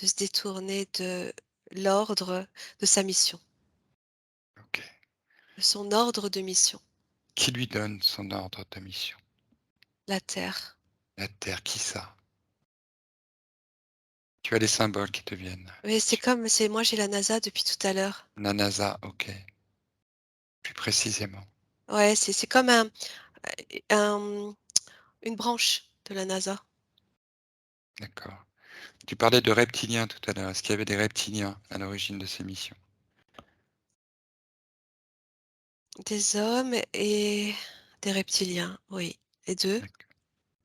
se détourner de l'ordre de sa mission, OK. de son ordre de mission, Qui lui donne son ordre de mission? la terre. La Terre, qui ça? Tu as des symboles qui te viennent. Oui, c'est moi j'ai la NASA depuis tout à l'heure. La NASA, OK. Plus précisément. Ouais, c'est comme un une branche de la NASA. D'accord. Tu parlais de reptiliens tout à l'heure. Est-ce qu'il y avait des reptiliens à l'origine de ces missions? Des hommes et des reptiliens, oui, les 2. D'accord.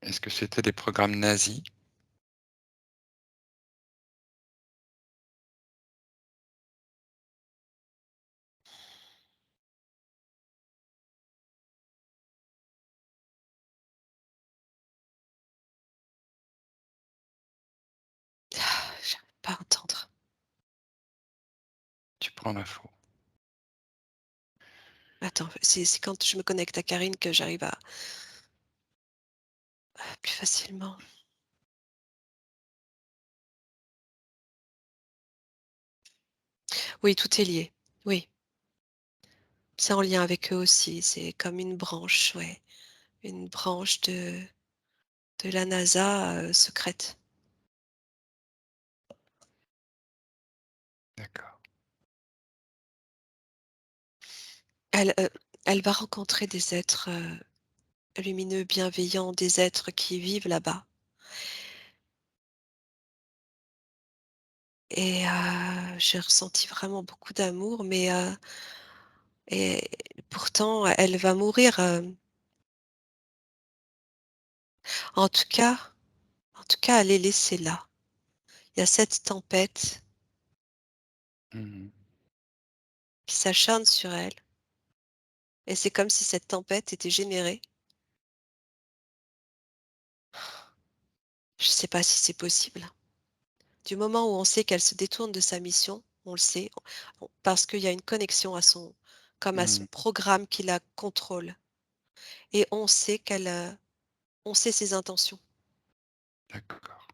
Est-ce que c'était des programmes nazis? J'arrive pas à entendre. Tu prends l'info. Attends, c'est quand je me connecte à Karine que j'arrive à plus facilement. Oui, tout est lié. Oui, c'est en lien avec eux aussi. C'est comme une branche, ouais, une branche de la NASA, secrète. D'accord. Elle, heu, elle va rencontrer des êtres, lumineux, bienveillants, des êtres qui vivent là-bas et j'ai ressenti vraiment beaucoup d'amour, mais et pourtant elle va mourir, en tout cas elle est laissée là. Il y a cette tempête Mmh. qui s'acharne sur elle et c'est comme si cette tempête était générée. Je ne sais pas si c'est possible. Du moment où on sait qu'elle se détourne de sa mission, on le sait, parce qu'il y a une connexion comme à son Mmh. programme qui la contrôle et on sait ses intentions. D'accord.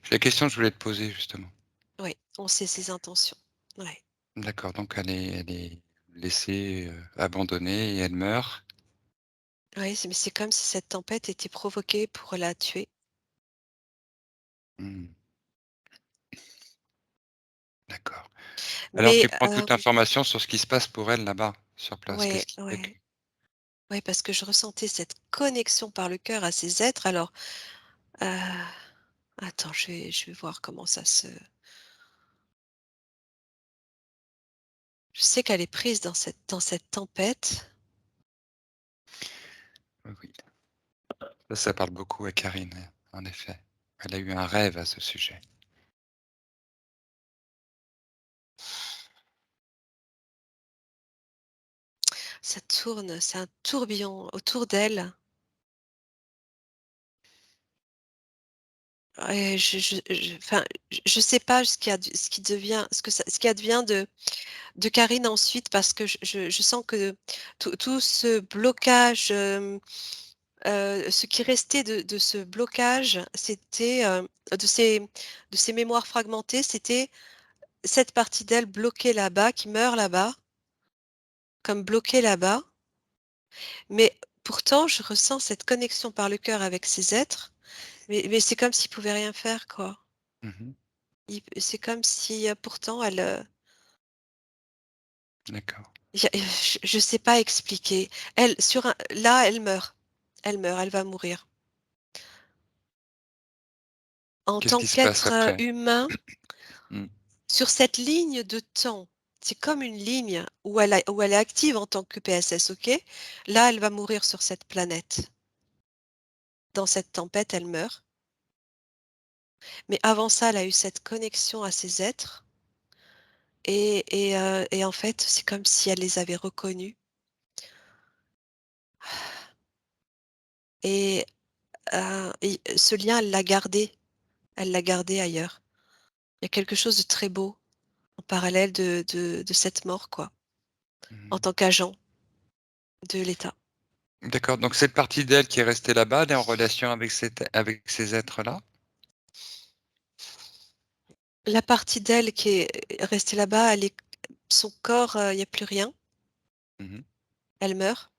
C'est la question que je voulais te poser justement. Oui, on sait ses intentions. Ouais. D'accord, donc elle est laissée, abandonnée et elle meurt. Oui, mais c'est comme si cette tempête était provoquée pour la tuer. Mmh. D'accord. Alors Mais tu prends toute l'information sur ce qui se passe pour elle là-bas, sur place. ouais, Qu'est-ce qui fait que ouais, ouais, parce que je ressentais cette connexion par le cœur à ces êtres. Alors, heu, attends, je vais voir comment ça se je sais qu'elle est prise dans cette tempête. oui, oui. Ça parle beaucoup à Karine, en effet. Elle a eu un rêve à ce sujet. Ça tourne, c'est un tourbillon autour d'elle et enfin, je sais pas ce qui advient de Karine ensuite parce que je sens que tout ce blocage, ce qui restait de ce blocage, c'était, de ces mémoires fragmentées, c'était cette partie d'elle bloquée là-bas, qui meurt là-bas, comme bloquée là-bas, mais pourtant je ressens cette connexion par le cœur avec ces êtres, mais c'est comme s'ils pouvaient rien faire, quoi. Mmh. C'est comme si, pourtant elle, D'accord. je sais pas expliquer. Elle sur un là, elle meurt. Elle meurt, elle va mourir. En Qu'est-ce tant qui se passe qu'être, après? humain, Mmh. sur cette ligne de temps, c'est comme une ligne où elle est active en tant que PSS, OK? Là, elle va mourir sur cette planète. Dans cette tempête, elle meurt. Mais avant ça, elle a eu cette connexion à ces êtres et en fait, c'est comme si elle les avait reconnus et ce lien, elle l'a gardé. Elle l'a gardé ailleurs. Il y a quelque chose de très beau en parallèle de cette mort, quoi, en Mmh. tant qu'agent de l'État. D'accord, donc cette partie d'elle qui est restée là-bas, elle est en relation avec ces êtres-là? La partie d'elle qui est restée là-bas, elle est son corps, il y a plus rien, Mmh. elle meurt.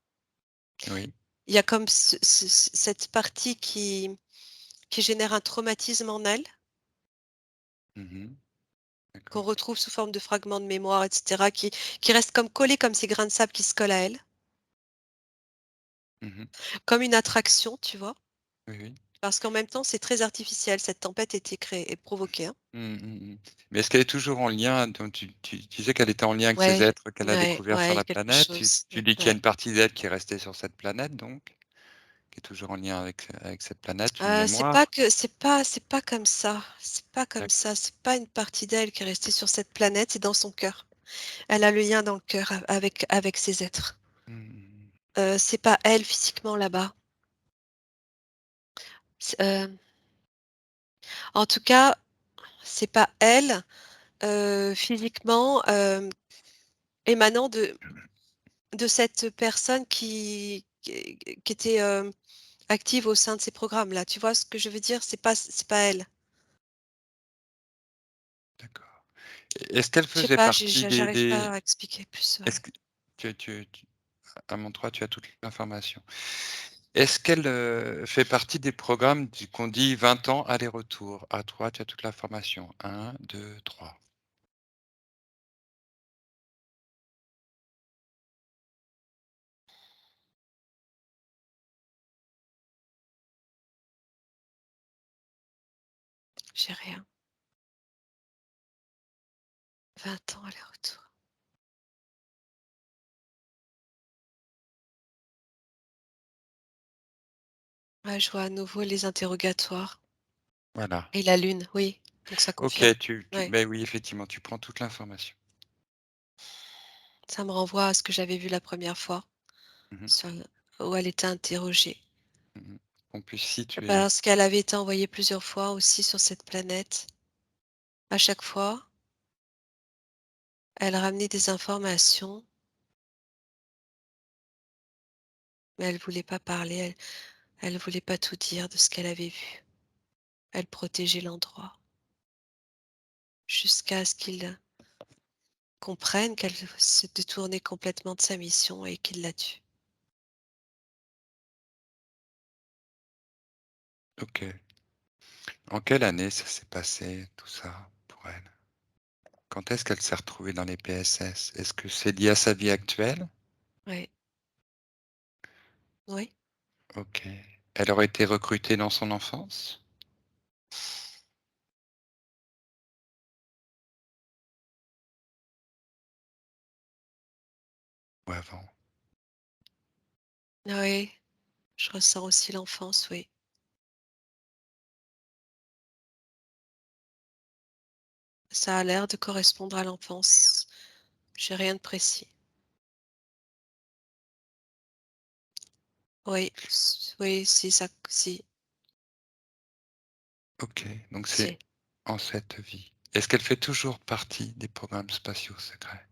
Oui. Il y a comme cette partie qui génère un traumatisme en elle, Mmh. qu'on D'accord. retrouve sous forme de fragments de mémoire et cetera, qui reste comme collé comme ces grains de sable qui se collent à elle, Mmh. comme une attraction, tu vois? Oui, oui. Parce qu'en même temps, c'est très artificiel, cette tempête était créée et provoquée, hein. Mmh, mmh mh. Mais est-ce qu'elle est toujours en lien, donc tu disais qu'elle était en lien avec ces Ouais, êtres qu'elle a ouais, découverts sur ouais, la quelque planète? chose, Tu dis qu'il y a ouais. une partie d'elle qui est restée sur cette planète donc, qui est toujours en lien avec cette planète, une mémoire? C'est pas comme ça, c'est pas comme D'acc ça, c'est pas une partie d'elle qui est restée sur cette planète, c'est dans son cœur. Elle a le lien dans le cœur avec ces êtres. mmh mh. C'est pas elle physiquement là-bas. C'est, en tout cas, c'est pas elle, physiquement, émanant de cette personne qui était, active au sein de ces programmes-là. Tu vois ce que je veux dire? C'est pas elle. D'accord. Est-ce qu'elle Je sais faisait pas, partie j'arrive des pas à expliquer plus, est-ce que tu à mon toit, tu as toute l'information. Est-ce qu'elle, fait partie des programmes qu'on dit 20 ans aller-retour? À toi, tu as toute l'information. 1, 2, 3. j'ai rien. 20 ans aller-retour. Ouais, je vois à nouveau les interrogatoires Voilà. et la lune, oui, donc ça OK, confirme. tu Ouais, beh, oui, effectivement, tu prends toute l'information. ça me renvoie à ce que j'avais vu la première fois Mmh mh. sur où elle était interrogée. Mmh. Qu'on puisse situer. Parce qu'elle avait été envoyée plusieurs fois aussi sur cette planète. À chaque fois, elle ramenait des informations, mais elle voulait pas parler, elle voulait pas tout dire de ce qu'elle avait vu. Elle protégeait l'endroit jusqu'à ce qu'il comprenne qu'elle se détournait complètement de sa mission et qu'il la tue. OK. En quelle année ça s'est passé tout ça pour elle? Quand est-ce qu'elle s'est retrouvée dans les PSS? Est-ce que c'est lié à sa vie actuelle? Oui, oui. OK. Elle aurait été recrutée dans son enfance? Ou avant? Oui, je ressens aussi l'enfance, oui. Ça a l'air de correspondre à l'enfance. J'ai rien de précis. Oui, oui, si ça, si, OK, donc c'est si. en cette vie. Est-ce qu'elle fait toujours partie des programmes spatiaux secrets?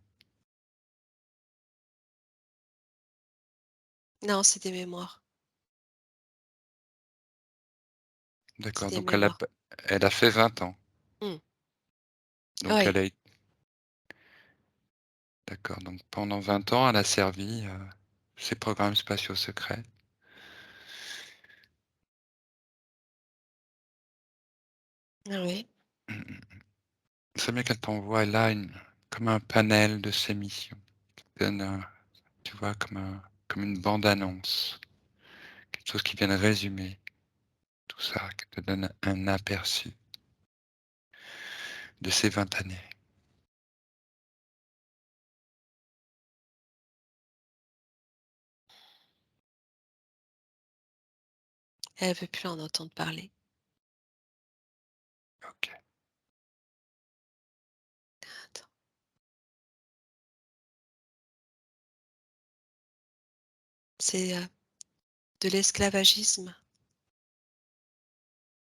Non, c'est des mémoires. C'est D'accord, des donc mémoires. elle a fait 20 ans. Mmh. Donc Oui, elle a d'accord, donc pendant 20 ans, elle a servi, ces programmes spatiaux secrets. oui, Mmh mh. C'est bien qu'elle t'envoie là comme un panel de ses missions. Donne un tu vois, comme une bande annonce, quelque chose qui vient de résumer tout ça, qui te donne un aperçu de ces 20 années. elle veut plus en entendre parler. OK. Attends. C'est, De l'esclavagisme?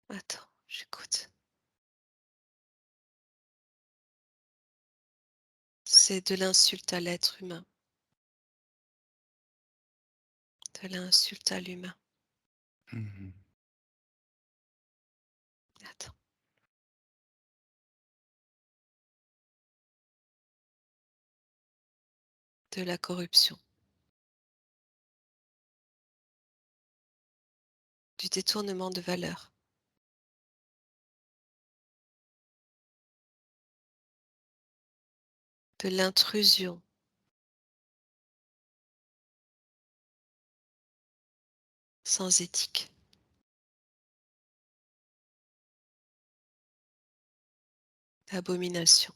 Attends, j'écoute. C'est de l'insulte à l'être humain, de l'insulte à l'humain. Mmh. Attends, de la corruption, du détournement de valeur, de l'intrusion, sans éthique, d'abomination,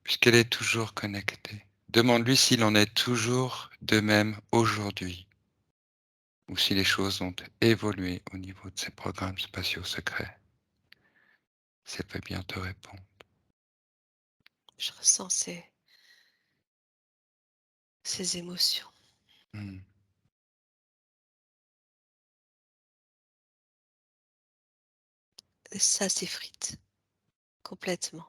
Puisqu'elle est toujours connectée. Demande-lui s'il en est toujours de même aujourd'hui, ou si les choses ont évolué au niveau de ses programmes spatiaux secrets. Si elle peut bien te répondre. je ressens ces émotions. Mmh. Et ça s'effrite complètement.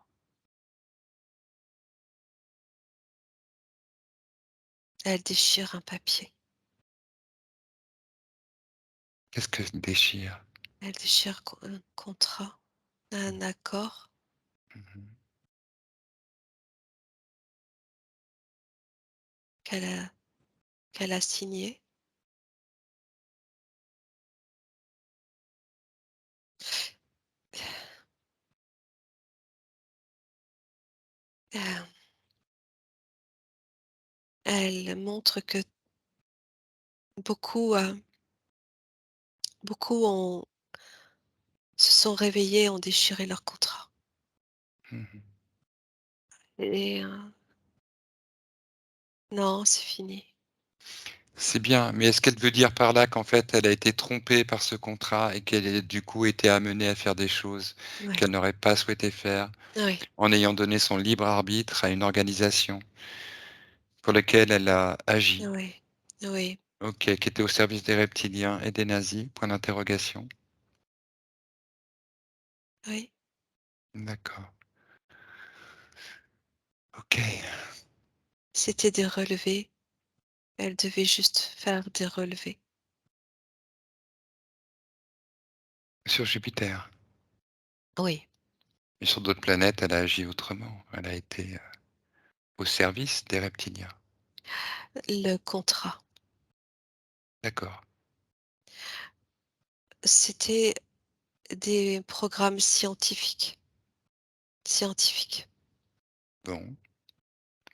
Elle déchire un papier, Qu'est-ce que déchire? elle déchire un contrat, un accord Mmh. qu'elle a, qu'elle a signé. Euh, Elle montre que beaucoup, beaucoup se sont réveillés, ont déchiré leur contrat. Mmh. Et non, c'est fini. C'est bien, mais est-ce qu'elle veut dire par là qu'en fait, elle a été trompée par ce contrat et qu'elle est du coup été amenée à faire des choses Ouais, qu'elle n'aurait pas souhaité faire, oui, en ayant donné son libre arbitre à une organisation pour laquelle elle a agi? oui, oui, OK, qui était au service des reptiliens et des nazis? Point d'interrogation. oui. D'accord. OK. C'était des relevés. Elle devait juste faire des relevés. Sur Jupiter Oui, et sur d'autres planètes, elle a agi autrement. Elle a été, au service des reptiliens. le contrat. D'accord. C'était des programmes scientifiques. Scientifiques. Bon,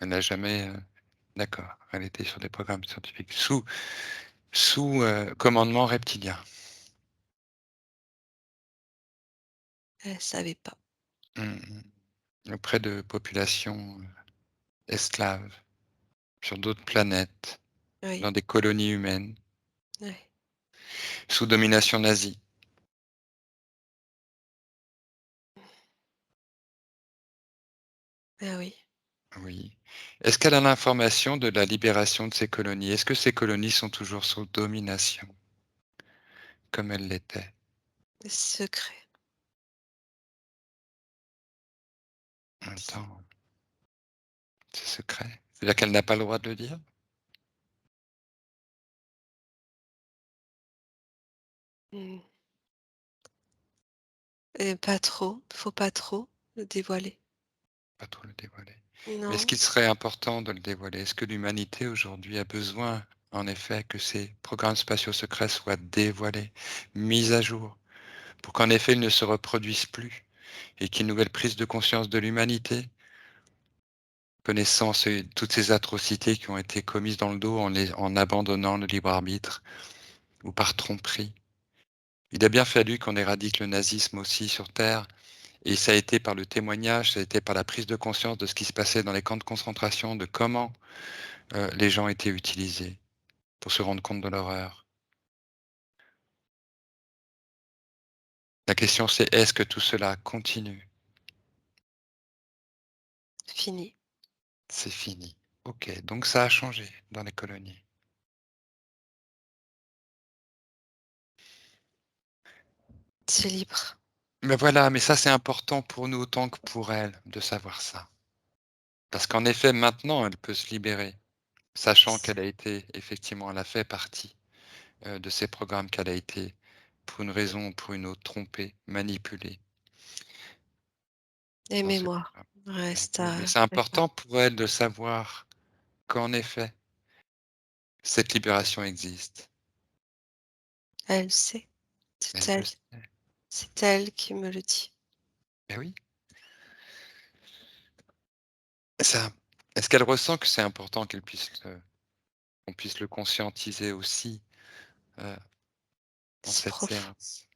elle n'a jamais, d'accord, elle était sur des programmes scientifiques sous commandement reptilien. Elle savait pas. Mmh mh. Auprès de populations, esclaves, sur d'autres planètes, Oui, dans des colonies humaines, oui. sous domination nazie. Ah oui, Oui. Est-ce qu'elle a l'information de la libération de ces colonies? Est-ce que ces colonies sont toujours sous domination, comme elles l'étaient? secret. Attends, c'est secret? C'est-à-dire qu'elle n'a pas le droit de le dire? Mmh. Et pas trop, faut pas trop le dévoiler. Pas trop le dévoiler. Mais est-ce Non, qu'il serait important de le dévoiler? Est-ce que l'humanité aujourd'hui a besoin, en effet, que ces programmes spatiaux secrets soient dévoilés, mis à jour, pour qu'en effet ils ne se reproduisent plus et qu'il y ait une nouvelle prise de conscience de l'humanité, connaissant toutes ces atrocités qui ont été commises dans le dos en abandonnant le libre arbitre ou par tromperie? Il a bien fallu qu'on éradique le nazisme aussi sur Terre, et ça a été par le témoignage, ça a été par la prise de conscience de ce qui se passait dans les camps de concentration, de comment les gens étaient utilisés pour se rendre compte de l'horreur. La question c'est: est-ce que tout cela continue? fini. C'est fini. OK, donc ça a changé dans les colonies. C'est libre. Mais voilà, mais ça, c'est important pour nous autant que pour elle de savoir ça. Parce qu'en effet, maintenant, elle peut se libérer, sachant C qu'elle a été effectivement, elle a fait partie, de ces programmes, qu'elle a été, pour une raison ou pour une autre, trompée, manipulée et dans ces mémoire programmes. reste Mais à c'est réparer. important pour elle de savoir qu'en effet, cette libération existe. Elle sait, Elle c'est le elle, sait. c'est elle qui me le dit. Eh oui, ça est-ce qu'elle ressent que c'est important qu'elle puisse le qu'on puisse le conscientiser aussi, heu, en C'est cette profond, séance?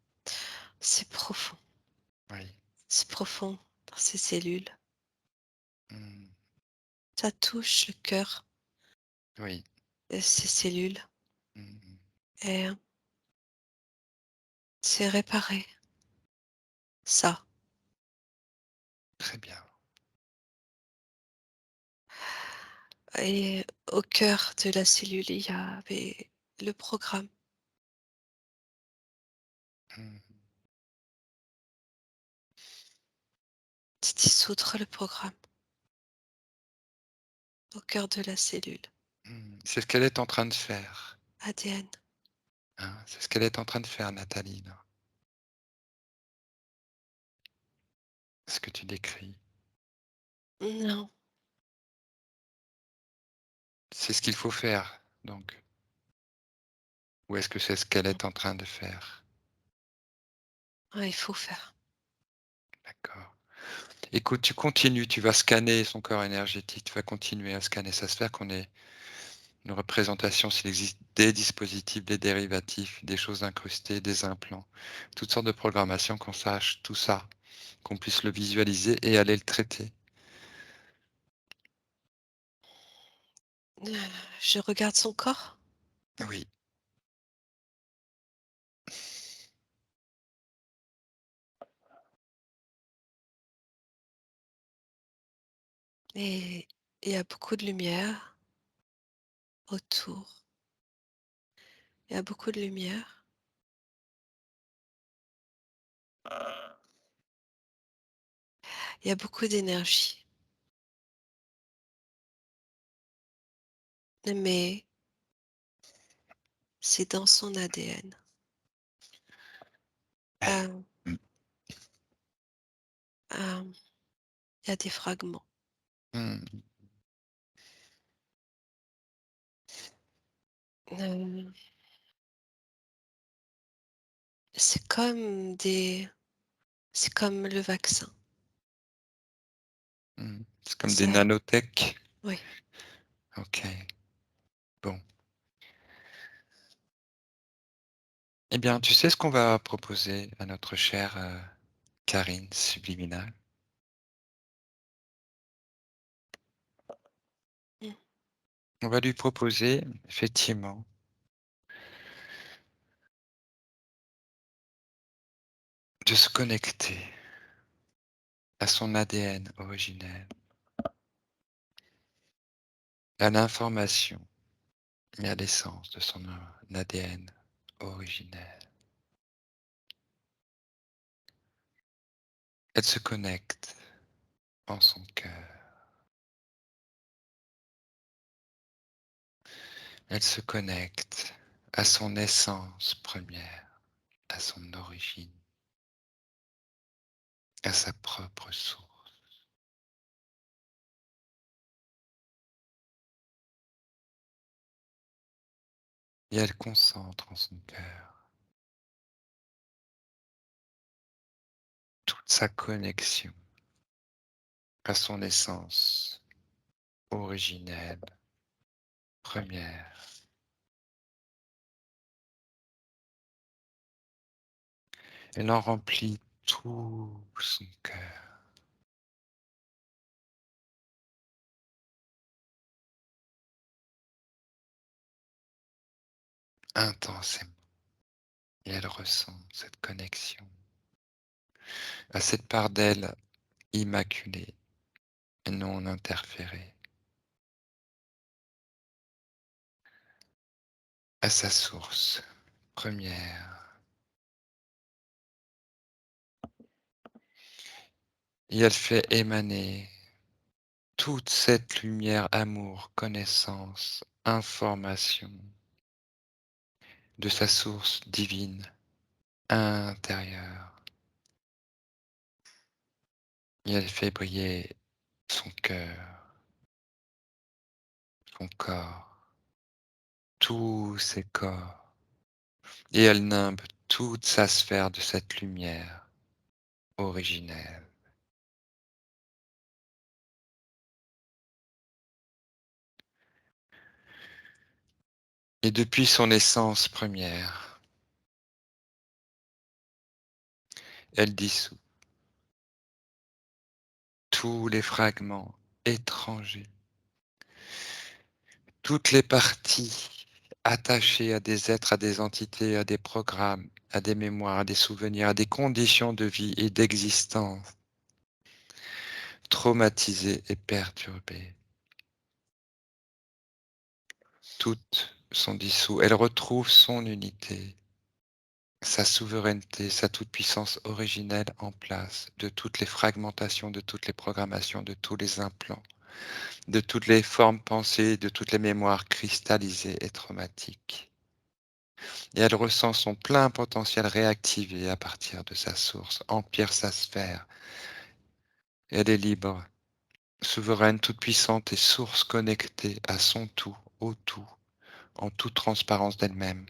c'est profond, Oui. c'est profond dans ses cellules. Mmh. Ça touche le cœur Oui. de ses cellules Mmh mh. et c'est réparé. Ça. Très bien. Et au cœur de la cellule, il y avait le programme. Mmh. C'est dissoudre le programme au cœur de la cellule. Mmh. C'est ce qu'elle est en train de faire, ADN. hein. C'est ce qu'elle est en train de faire, Nathalie, là, ce que tu décris. Non, C'est ce qu'il faut faire, donc? Ou est-ce que c'est ce qu'elle est en train de faire? ouais, il faut faire. D'accord. Écoute, tu continues, tu vas scanner son corps énergétique, tu vas continuer à scanner sa sphère, qu'on ait une représentation s'il existe des dispositifs, des dérivatifs, des choses incrustées, des implants, toutes sortes de programmations, qu'on sache tout ça, qu'on puisse le visualiser et aller le traiter. Euh, Je regarde son corps Oui. et il y a beaucoup de lumière autour. Il y a beaucoup de lumière. Il y a beaucoup d'énergie. Mais c'est dans son ADN. Eh, Euh, mmh, euh, il y a des fragments. mmh, Euh, c'est comme des, c'est comme le vaccin. mmh. C'est comme des Ça, nanotech. oui. OK, bon. Eh bien, tu sais ce qu'on va proposer à notre chère, Karine Subliminale? Mm. On va lui proposer effectivement de se connecter à son ADN originel, à l'information et à l'essence de son ADN originel. Elle se connecte en son cœur. Elle se connecte à son essence première, à son origine, à sa propre source. Et elle concentre en son cœur toute sa connexion à son essence originelle, première. Elle en remplit tout son cœur, intensément, et elle ressent cette connexion à cette part d'elle immaculée, non interféré, à sa source première. Et elle fait émaner toute cette lumière, amour, connaissance, information de sa source divine intérieure. Et elle fait briller son cœur, son corps, tous ses corps. Et elle nimbe toute sa sphère de cette lumière originelle. Et depuis son essence première, elle dissout tous les fragments étrangers, toutes les parties attachées à des êtres, à des entités, à des programmes, à des mémoires, à des souvenirs, à des conditions de vie et d'existence traumatisées et perturbées. Toutes sont dissoues. Elle retrouve son unité, sa souveraineté, sa toute-puissance originelle en place de toutes les fragmentations, de toutes les programmations, de tous les implants, de toutes les formes pensées, de toutes les mémoires cristallisées et traumatiques. Et elle ressent son plein potentiel réactivé à partir de sa source, empire sa sphère. Et elle est libre, souveraine, toute puissante et source connectée à son tout, au tout, en toute transparence d'elle-même,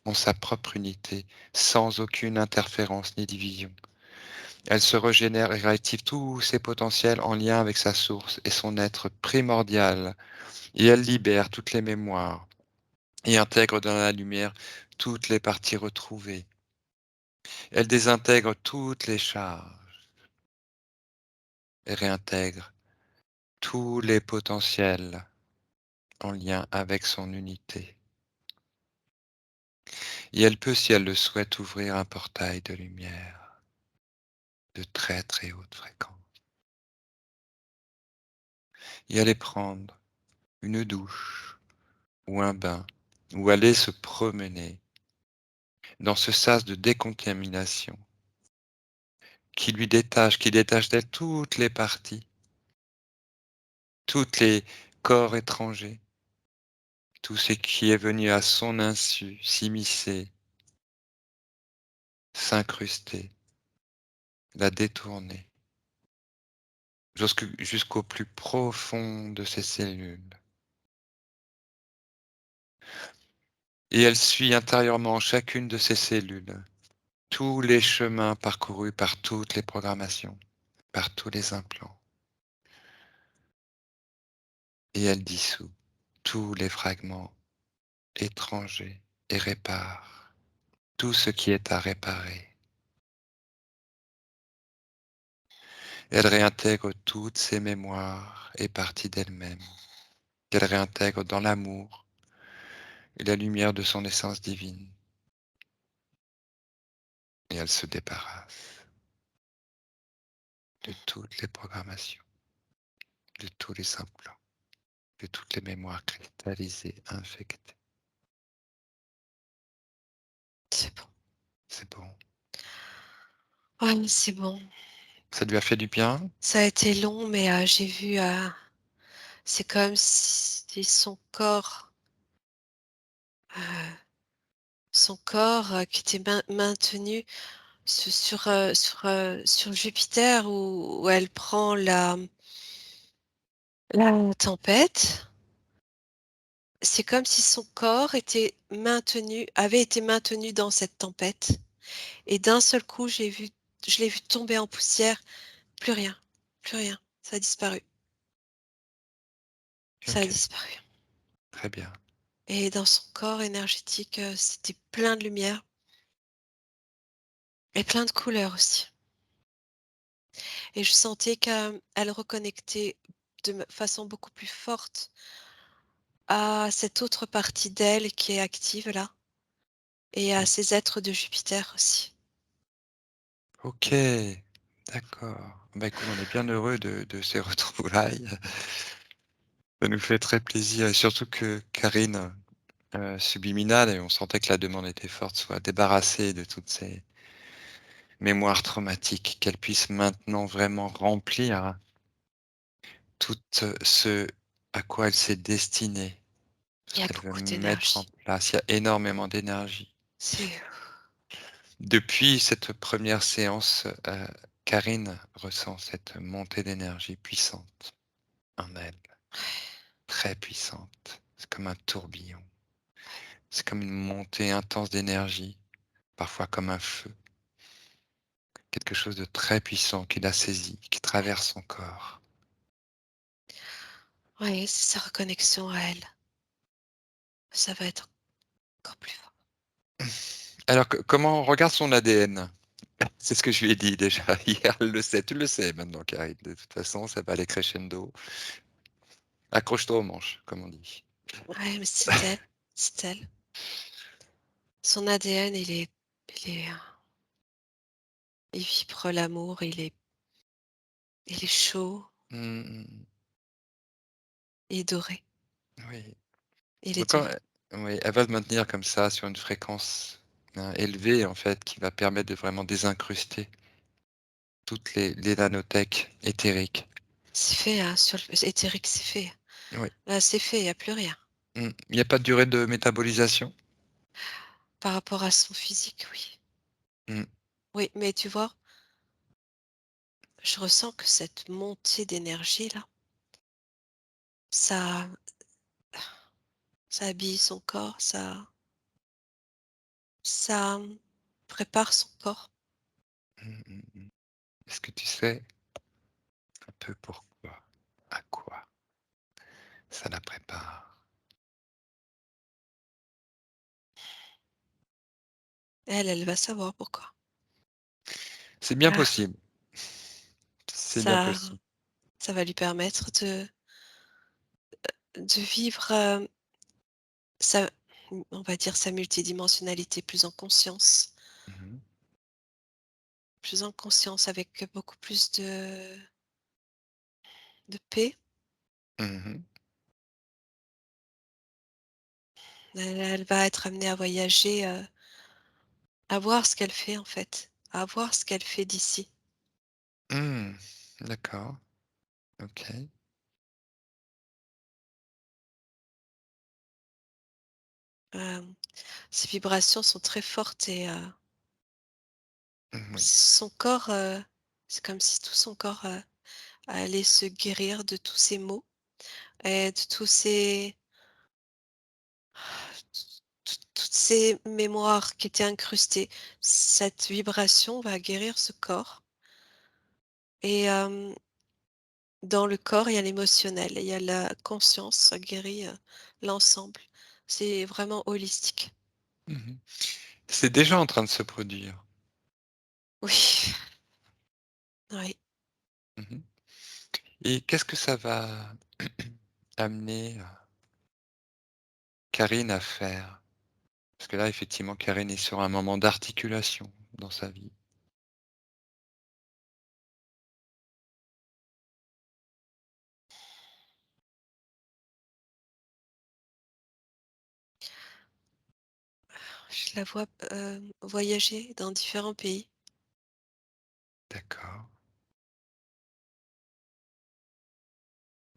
en sa propre unité, sans aucune interférence ni division. Elle se régénère et réactive tous ses potentiels en lien avec sa source et son être primordial. Et elle libère toutes les mémoires et intègre dans la lumière toutes les parties retrouvées. Elle désintègre toutes les charges et réintègre tous les potentiels en lien avec son unité. Et elle peut, si elle le souhaite, ouvrir un portail de lumière de très très haute fréquence. Et aller prendre une douche ou un bain ou aller se promener dans ce sas de décontamination qui détache d'elle toutes les parties, tous les corps étrangers, tout ce qui est venu à son insu s'immiscer, s'incruster, la détourner jusqu'au plus profond de ses cellules. Et elle suit intérieurement chacune de ses cellules, tous les chemins parcourus par toutes les programmations, par tous les implants. Et elle dissout tous les fragments étrangers et répare tout ce qui est à réparer. Elle réintègre toutes ses mémoires et parties d'elle-même, qu'elle réintègre dans l'amour et la lumière de son essence divine. Et elle se débarrasse de toutes les programmations, de tous les implants, de toutes les mémoires cristallisées, infectées. C'est bon. C'est bon. Ouais, mais c'est bon. Ça lui a fait du bien? Ça a été long, mais j'ai vu, c'est comme si heu, son corps, qui était maintenu sur Jupiter où elle prend la tempête. C'est comme si son corps avait été maintenu dans cette tempête et d'un seul coup, je l'ai vu tomber en poussière, plus rien, plus rien, ça a disparu, ça a Ok, disparu très bien. et dans son corps énergétique, c'était plein de lumière et plein de couleurs aussi et je sentais qu'elle reconnectait de façon beaucoup plus forte à cette autre partie d'elle qui est active là et à Mm. ces êtres de Jupiter aussi. Ok, d'accord. Bah, écoute, on est bien heureux de ces retrouvailles. Ça nous fait très plaisir et surtout que Karine, subliminale et on sentait que la demande était forte, soit débarrassée de toutes ces mémoires traumatiques, qu'elle puisse maintenant vraiment remplir tout, ce à quoi elle s'est destinée, ce Il y a qu'elle veut beaucoup mettre en d'énergie. place. Il y a énormément d'énergie. C'est Depuis cette première séance, Karine ressent cette montée d'énergie puissante en elle, très puissante. C'est comme un tourbillon. C'est comme une montée intense d'énergie, parfois comme un feu. Quelque chose de très puissant qui la saisit, qui traverse son corps. ouais, c'est sa reconnexion à elle. Ça va être encore plus fort. Alors que comment on regarde son ADN? C'est ce que je lui ai dit déjà hier, elle le sait, tu le sais maintenant Karine, de toute façon ça va aller crescendo. Accroche-toi aux manches, comme on dit. Ouais, mais c'est elle, c'est elle. Son ADN, il vibre l'amour, il est chaud, Mmh mh. il est doré, Oui. il Donc est quand doux. oui, elle va se maintenir comme ça sur une fréquence, élevée en fait, qui va permettre de vraiment désincruster toutes les nanotechs éthériques. C'est fait, hein, sur le éthérique, c'est fait. Oui. Là, c'est fait, il y a plus rien. Mmh. Il y a pas de durée de métabolisation? Par rapport à son physique, oui. Mmh. Oui, mais tu vois, je ressens que cette montée d'énergie-là, ça ça habille son corps, ça prépare son corps. Mmh mh mh. Est-ce que tu sais un peu pourquoi? À quoi ça la prépare? Elle va savoir pourquoi. C'est bien Ah, possible, c'est bien ça possible. ça va lui permettre de vivre, sa on va dire sa multidimensionnalité Mmh mh. plus en conscience avec beaucoup plus de paix. Mmh mh. Elle va être amenée à voyager, à voir ce qu'elle fait en fait, à voir ce qu'elle fait d'ici. Mmh. D'accord, OK. Hem, Ses vibrations sont très fortes et Mmh, oui. son corps, c'est comme si tout son corps, allait se guérir de tous ces maux et de tous ces toutes ces mémoires qui étaient incrustées. Cette vibration va guérir ce corps et dans le corps, il y a l'émotionnel, il y a la conscience, ça guérit, l'ensemble. C'est vraiment holistique. Mmh mh. C'est déjà en train de se produire. Oui, oui. Mmh mh. Et qu'est-ce que ça va amener, Karine à faire? Parce que là, effectivement, Karine est sur un moment d'articulation dans sa vie. Je la vois, voyager dans différents pays. D'accord.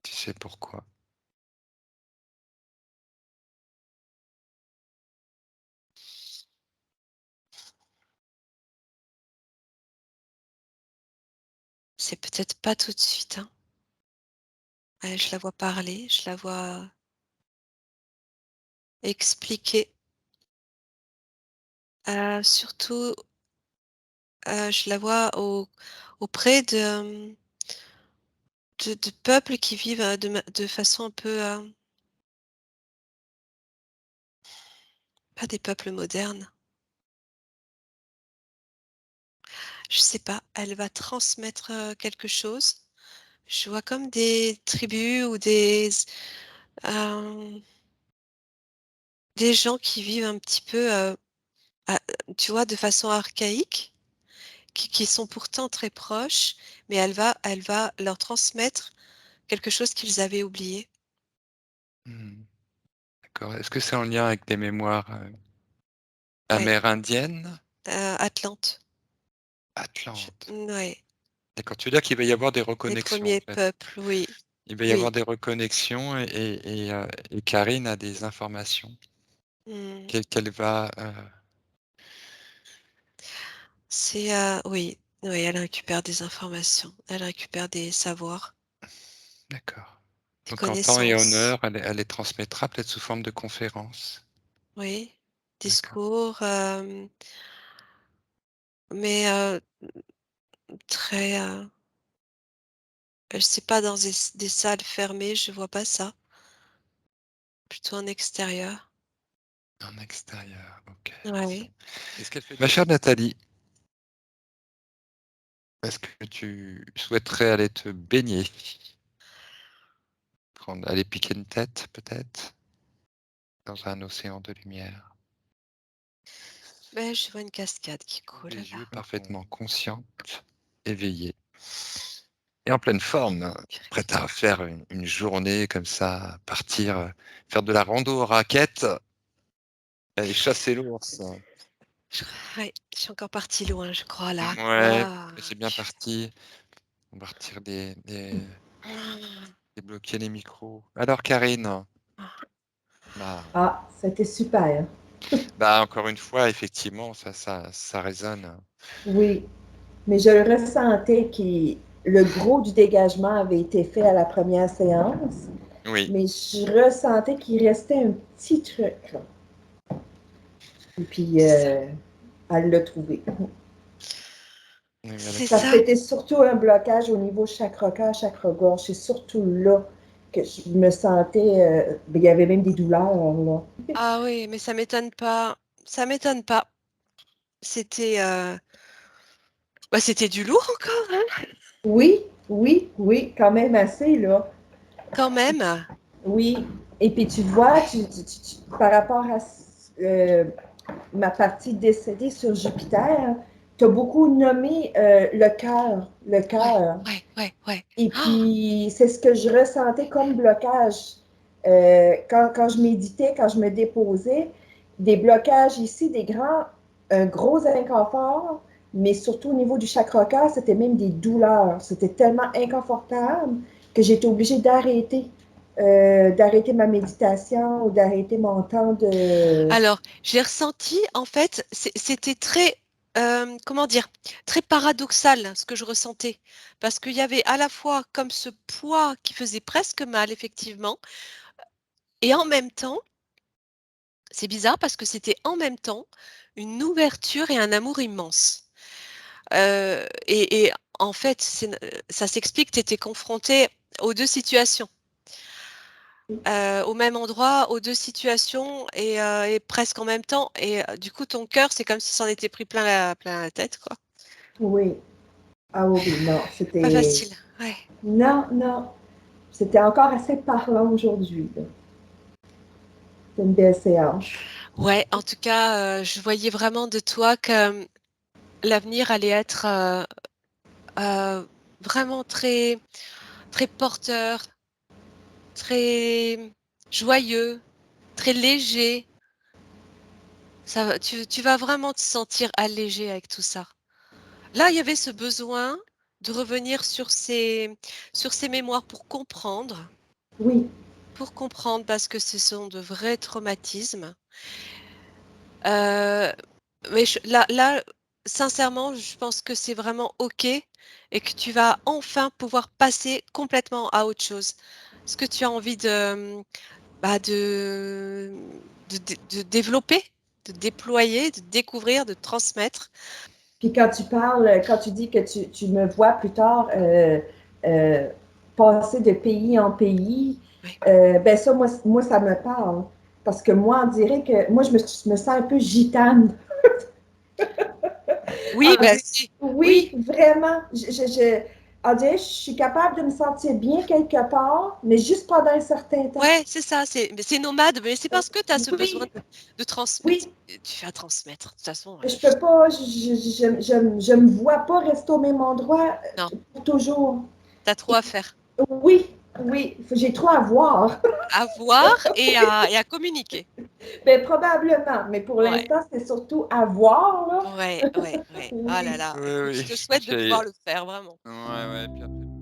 Tu sais pourquoi? C'est peut-être pas tout de suite, hein. Je la vois parler, je la vois expliquer, surtout, je la vois auprès de peuples qui vivent, de façon un peu, pas des peuples modernes. Je sais pas, elle va transmettre, quelque chose. Je vois comme des tribus ou hem, des gens qui vivent un petit peu, à tu vois, de façon archaïque, qui sont pourtant très proches, mais elle va leur transmettre quelque chose qu'ils avaient oublié. Mmh. D'accord. Est-ce que c'est en lien avec des mémoires, Ouais, amérindiennes? Atlante. Atlantes. Ouais, D'accord, tu veux dire qu'il va y avoir des les reconnexions, en premiers fait? peuples, oui, Il va y avoir oui. des reconnexions et Karine a des informations Mmh. qu'elle va, C'est, oui, oui, elle récupère des informations, elle récupère des savoirs, d'accord. des Donc en temps et connaissances. honneur, elle les transmettra peut-être sous forme de conférences? Oui, D'accord, discours, mais très, je sais pas dans des salles fermées, je vois pas ça, plutôt en extérieur. en extérieur, OK. Ouais. Est-ce qu'elle fait ma chère Nathalie, est-ce que tu souhaiterais aller te baigner? Aller piquer une tête peut-être? Dans un océan de lumière? Ben je vois une cascade qui Ou coule les yeux là. parfaitement conscientes, éveillées et en pleine forme, prête à faire une journée comme ça, partir, faire de la rando aux raquettes, aller chasser l'ours. Je Ouais, je suis encore partie loin, je crois là. Ouais, Ah, mais c'est bien parti. On va retirer débloquer les micros. Alors Karine? Bah Ah, c'était super. bah, encore une fois, effectivement, ça résonne. Oui, mais je le ressentais que le gros du dégagement avait été fait à la première séance, Oui, mais je ressentais qu'il restait un petit truc, là. Et puis, c'est ça, elle l'a trouvé. oui, elle a c'est Parce que ça. trouvé. c'était surtout un blocage au niveau chakra-cœur, chakra-gorge. C'est surtout là que je me sentais. Ben, il y avait même des douleurs, là. Ah oui, mais ça m'étonne pas. C'était, bah, c'était du lourd encore, hein, Oui, oui, oui, quand même assez, là. quand même. Oui. Et puis tu vois, par rapport à ma partie décédée sur Jupiter, tu as beaucoup nommé le cœur, le Ouais, cœur. ouais, ouais, ouais. Et Ah! puis, c'est ce que je ressentais comme blocage. Quand je méditais, quand je me déposais, des blocages ici, un gros inconfort, mais surtout au niveau du chakra-cœur, c'était même des douleurs. C'était tellement inconfortable que j'étais obligée d'arrêter ma méditation ou d'arrêter mon temps de... Alors, j'ai ressenti, en fait, c'était très, comment dire? Très paradoxal ce que je ressentais. Parce qu'il y avait à la fois comme ce poids qui faisait presque mal, effectivement, et en même temps, c'est bizarre parce que c'était en même temps une ouverture et un amour immense. Et en fait, ça s'explique, tu étais confrontée aux 2 situations. Au même endroit, aux 2 situations et presque en même temps et du coup, ton cœur, c'est comme si s'en était pris plein la tête, quoi. Oui. Ah oui, oui, non, Pas c'était... facile, ouais. Non, non. C'était encore assez parlant aujourd'hui, là. C'était une belle séance. Ouais, en tout cas, je voyais vraiment de toi que, l'avenir allait être, vraiment très très porteur, très joyeux, très léger. Tu vas vraiment te sentir allégé avec tout ça. Là, il y avait ce besoin de revenir sur ces mémoires Oui, pour comprendre parce que ce sont de vrais traumatismes. Heu, mais là, sincèrement, je pense que c'est vraiment OK et que tu vas enfin pouvoir passer complètement à autre chose. Est-ce que tu as envie de, bah, de développer, de déployer, de découvrir, de transmettre? puis quand tu parles, quand tu dis que tu me vois plus tard euh, passer de pays en pays, Oui. ben ça, moi, ça me parle. Parce que moi, on dirait que moi, je me sens un peu gitane. Oui, Ah, bah, oui, si. oui, Oui, vraiment. On dirait, je suis capable de me sentir bien quelque part, mais juste pendant un certain temps. Ouais, c'est ça, c'est nomade, mais c'est parce que tu as ce besoin Oui, de transmettre. oui, Tu vas transmettre. De toute façon, je peux pas, je me vois pas rester au même endroit non, pour toujours. tu as trop à faire. Oui, oui, j'ai trop à voir. À voir et à communiquer. Ben, probablement, mais pour Ouais, l'instant, c'est surtout à voir, là. ouais, ouais, ouais. Ah là Oui. là, Oui, écoute, oui. je te souhaite de pouvoir le faire, vraiment. Ouais, ouais, puis après